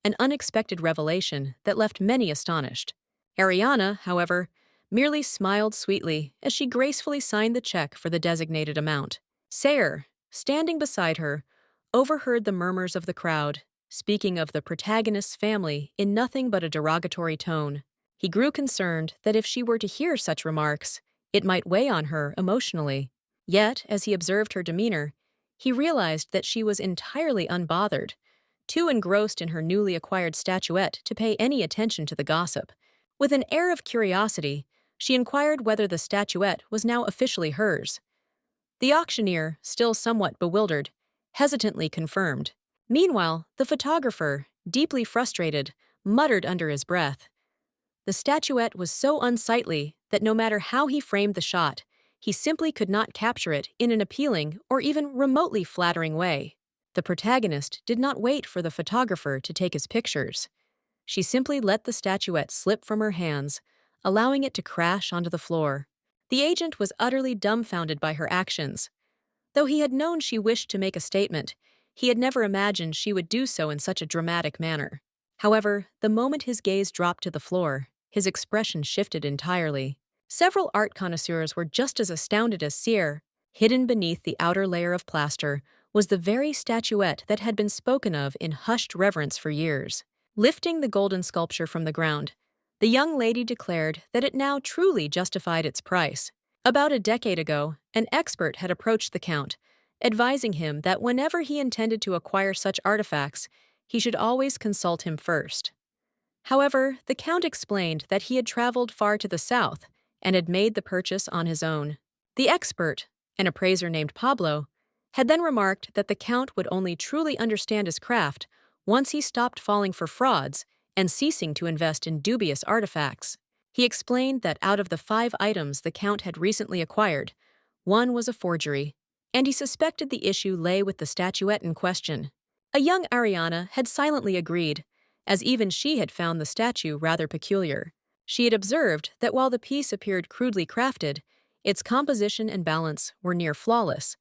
S1: an unexpected revelation that left many astonished. Ariana, however, merely smiled sweetly as she gracefully signed the check for the designated amount. Sayer, standing beside her, overheard the murmurs of the crowd, speaking of the protagonist's family in nothing but a derogatory tone. He grew concerned that if she were to hear such remarks, it might weigh on her emotionally. Yet, as he observed her demeanor, he realized that she was entirely unbothered, too engrossed in her newly acquired statuette to pay any attention to the gossip. With an air of curiosity, she inquired whether the statuette was now officially hers. The auctioneer, still somewhat bewildered, hesitantly confirmed. Meanwhile, the photographer, deeply frustrated, muttered under his breath. The statuette was so unsightly that no matter how he framed the shot, he simply could not capture it in an appealing or even remotely flattering way. The protagonist did not wait for the photographer to take his pictures. She simply let the statuette slip from her hands, allowing it to crash onto the floor. The agent was utterly dumbfounded by her actions. Though he had known she wished to make a statement, he had never imagined she would do so in such a dramatic manner. However, the moment his gaze dropped to the floor, his expression shifted entirely. Several art connoisseurs were just as astounded as Cyr. Hidden beneath the outer layer of plaster was the very statuette that had been spoken of in hushed reverence for years. Lifting the golden sculpture from the ground, the young lady declared that it now truly justified its price. About a decade ago, an expert had approached the Count, advising him that whenever he intended to acquire such artifacts, he should always consult him first. However, the Count explained that he had traveled far to the south and had made the purchase on his own. The expert, an appraiser named Pablo, had then remarked that the Count would only truly understand his craft once he stopped falling for frauds and ceasing to invest in dubious artifacts. He explained that out of the 5 items the Count had recently acquired, one was a forgery, and he suspected the issue lay with the statuette in question. A young Ariana had silently agreed, as even she had found the statue rather peculiar. She had observed that while the piece appeared crudely crafted, its composition and balance were near flawless,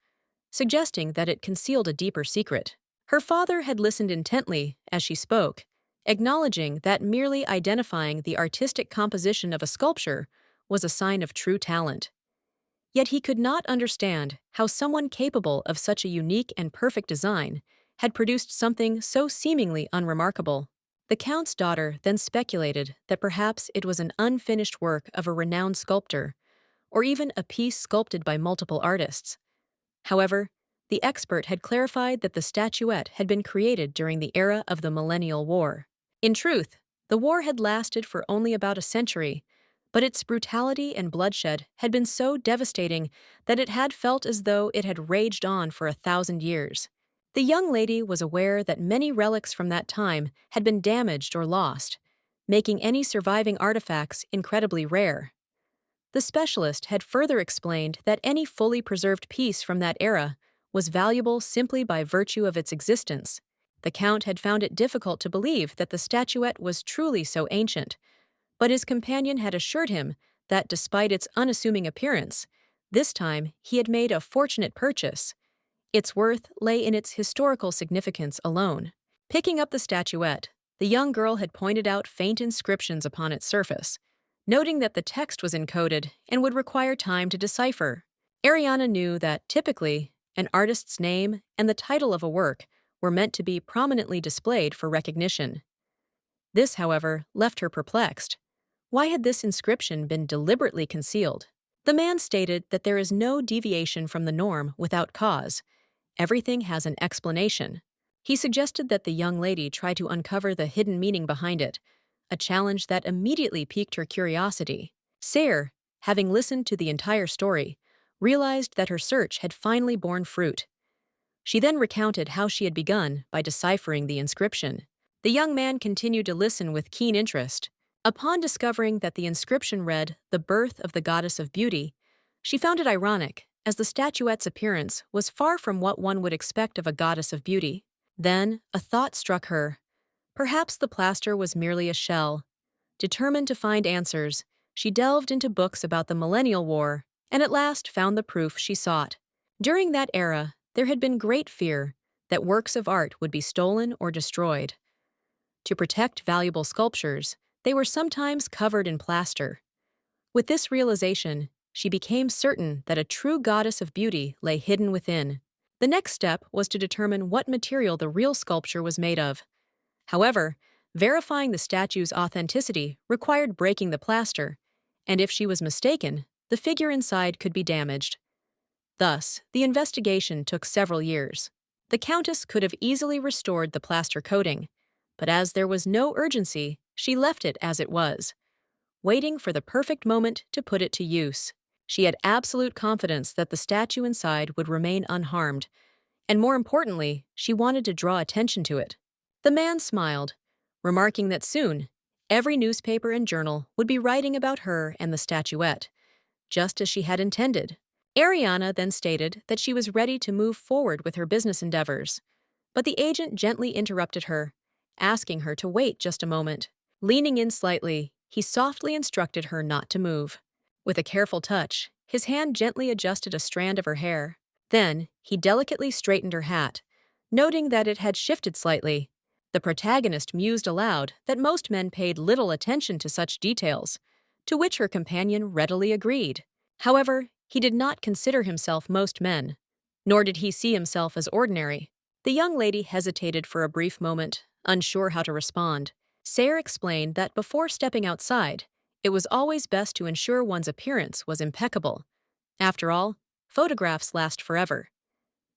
S1: suggesting that it concealed a deeper secret. Her father had listened intently as she spoke, acknowledging that merely identifying the artistic composition of a sculpture was a sign of true talent. Yet he could not understand how someone capable of such a unique and perfect design had produced something so seemingly unremarkable. The Count's daughter then speculated that perhaps it was an unfinished work of a renowned sculptor, or even a piece sculpted by multiple artists. However, the expert had clarified that the statuette had been created during the era of the Millennial War. In truth, the war had lasted for only about a century, but its brutality and bloodshed had been so devastating that it had felt as though it had raged on for 1,000 years. The young lady was aware that many relics from that time had been damaged or lost, making any surviving artifacts incredibly rare. The specialist had further explained that any fully preserved piece from that era was valuable simply by virtue of its existence. The Count had found it difficult to believe that the statuette was truly so ancient, but his companion had assured him that despite its unassuming appearance, this time he had made a fortunate purchase. Its worth lay in its historical significance alone. Picking up the statuette, the young girl had pointed out faint inscriptions upon its surface, noting that the text was encoded and would require time to decipher. Ariana knew that, typically, an artist's name and the title of a work were meant to be prominently displayed for recognition. This, however, left her perplexed. Why had this inscription been deliberately concealed? The man stated that there is no deviation from the norm without cause. Everything has an explanation. He suggested that the young lady try to uncover the hidden meaning behind it, a challenge that immediately piqued her curiosity. Sayre, having listened to the entire story, realized that her search had finally borne fruit. She then recounted how she had begun by deciphering the inscription. The young man continued to listen with keen interest. Upon discovering that the inscription read, "The birth of the goddess of beauty," she found it ironic, as the statuette's appearance was far from what one would expect of a goddess of beauty. Then, a thought struck her. Perhaps the plaster was merely a shell. Determined to find answers, she delved into books about the Millennial War and at last found the proof she sought. During that era, there had been great fear that works of art would be stolen or destroyed. To protect valuable sculptures, they were sometimes covered in plaster. With this realization, she became certain that a true goddess of beauty lay hidden within. The next step was to determine what material the real sculpture was made of. However, verifying the statue's authenticity required breaking the plaster, and if she was mistaken, the figure inside could be damaged. Thus, the investigation took several years. The Countess could have easily restored the plaster coating, but as there was no urgency, she left it as it was, waiting for the perfect moment to put it to use. She had absolute confidence that the statue inside would remain unharmed, and more importantly, she wanted to draw attention to it. The man smiled, remarking that soon, every newspaper and journal would be writing about her and the statuette, just as she had intended. Ariana then stated that she was ready to move forward with her business endeavors, but the agent gently interrupted her, asking her to wait just a moment. Leaning in slightly, he softly instructed her not to move. With a careful touch, his hand gently adjusted a strand of her hair. Then, he delicately straightened her hat, noting that it had shifted slightly. The protagonist mused aloud that most men paid little attention to such details, to which her companion readily agreed. However, he did not consider himself most men, nor did he see himself as ordinary. The young lady hesitated for a brief moment, unsure how to respond. Sayre explained that before stepping outside, it was always best to ensure one's appearance was impeccable. After all, photographs last forever.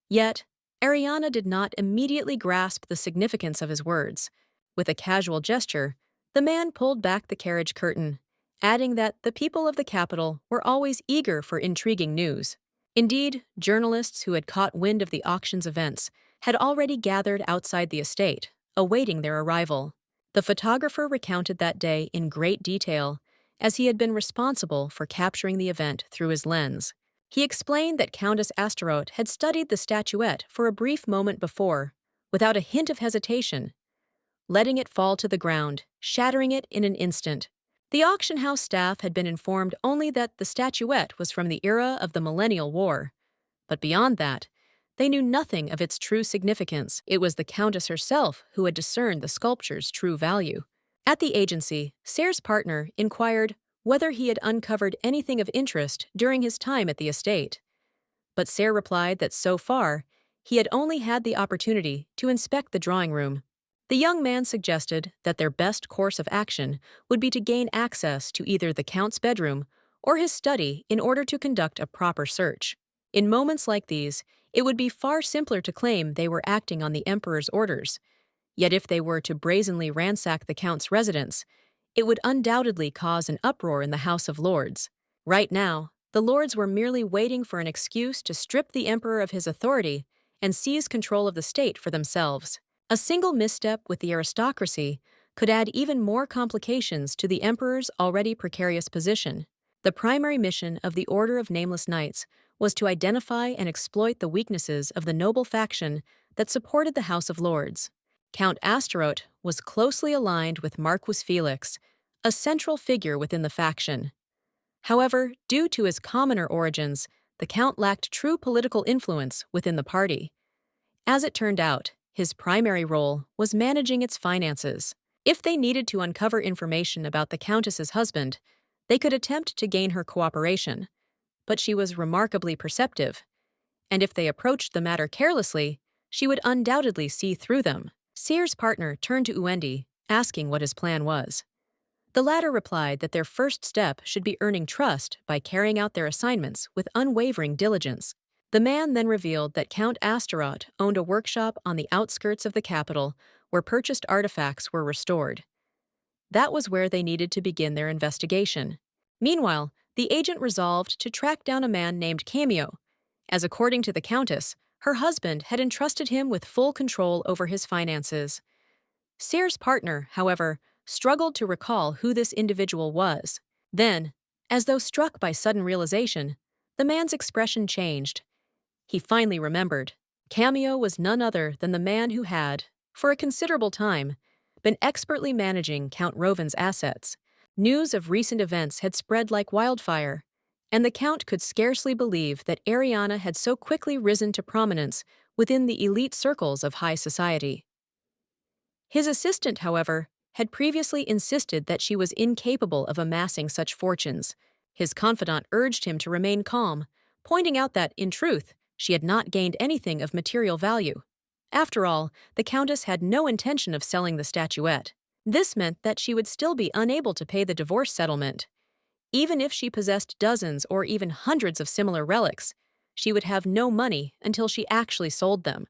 S1: Yet, Ariana did not immediately grasp the significance of his words. With a casual gesture, the man pulled back the carriage curtain, adding that the people of the capital were always eager for intriguing news. Indeed, journalists who had caught wind of the auction's events had already gathered outside the estate, awaiting their arrival. The photographer recounted that day in great detail, as he had been responsible for capturing the event through his lens. He explained that Countess Astaroth had studied the statuette for a brief moment before, without a hint of hesitation, letting it fall to the ground, shattering it in an instant. The auction house staff had been informed only that the statuette was from the era of the Millennial War. But beyond that, they knew nothing of its true significance. It was the Countess herself who had discerned the sculpture's true value. At the agency, Sayre's partner inquired whether he had uncovered anything of interest during his time at the estate. But Sayre replied that so far, he had only had the opportunity to inspect the drawing room. The young man suggested that their best course of action would be to gain access to either the Count's bedroom or his study in order to conduct a proper search. In moments like these, it would be far simpler to claim they were acting on the Emperor's orders. Yet if they were to brazenly ransack the Count's residence, it would undoubtedly cause an uproar in the House of Lords. Right now, the Lords were merely waiting for an excuse to strip the Emperor of his authority and seize control of the state for themselves. A single misstep with the aristocracy could add even more complications to the Emperor's already precarious position. The primary mission of the Order of Nameless Knights was to identify and exploit the weaknesses of the noble faction that supported the House of Lords. Count Astaroth was closely aligned with Marquis Felix, a central figure within the faction. However, due to his commoner origins, the Count lacked true political influence within the party. As it turned out, his primary role was managing its finances. If they needed to uncover information about the Countess's husband, they could attempt to gain her cooperation, but she was remarkably perceptive, and if they approached the matter carelessly, she would undoubtedly see through them. Sear's partner turned to Uendi, asking what his plan was. The latter replied that their first step should be earning trust by carrying out their assignments with unwavering diligence. The man then revealed that Count Astaroth owned a workshop on the outskirts of the capital where purchased artifacts were restored. That was where they needed to begin their investigation. Meanwhile, the agent resolved to track down a man named Cameo, as according to the Countess, her husband had entrusted him with full control over his finances. Sear's partner, however, struggled to recall who this individual was. Then, as though struck by sudden realization, the man's expression changed. He finally remembered. Cameo was none other than the man who had, for a considerable time, been expertly managing Count Rovin's assets. News of recent events had spread like wildfire, and the Count could scarcely believe that Ariana had so quickly risen to prominence within the elite circles of high society. His assistant, however, had previously insisted that she was incapable of amassing such fortunes. His confidant urged him to remain calm, pointing out that, in truth, she had not gained anything of material value. After all, the Countess had no intention of selling the statuette. This meant that she would still be unable to pay the divorce settlement. Even if she possessed dozens or even hundreds of similar relics, she would have no money until she actually sold them.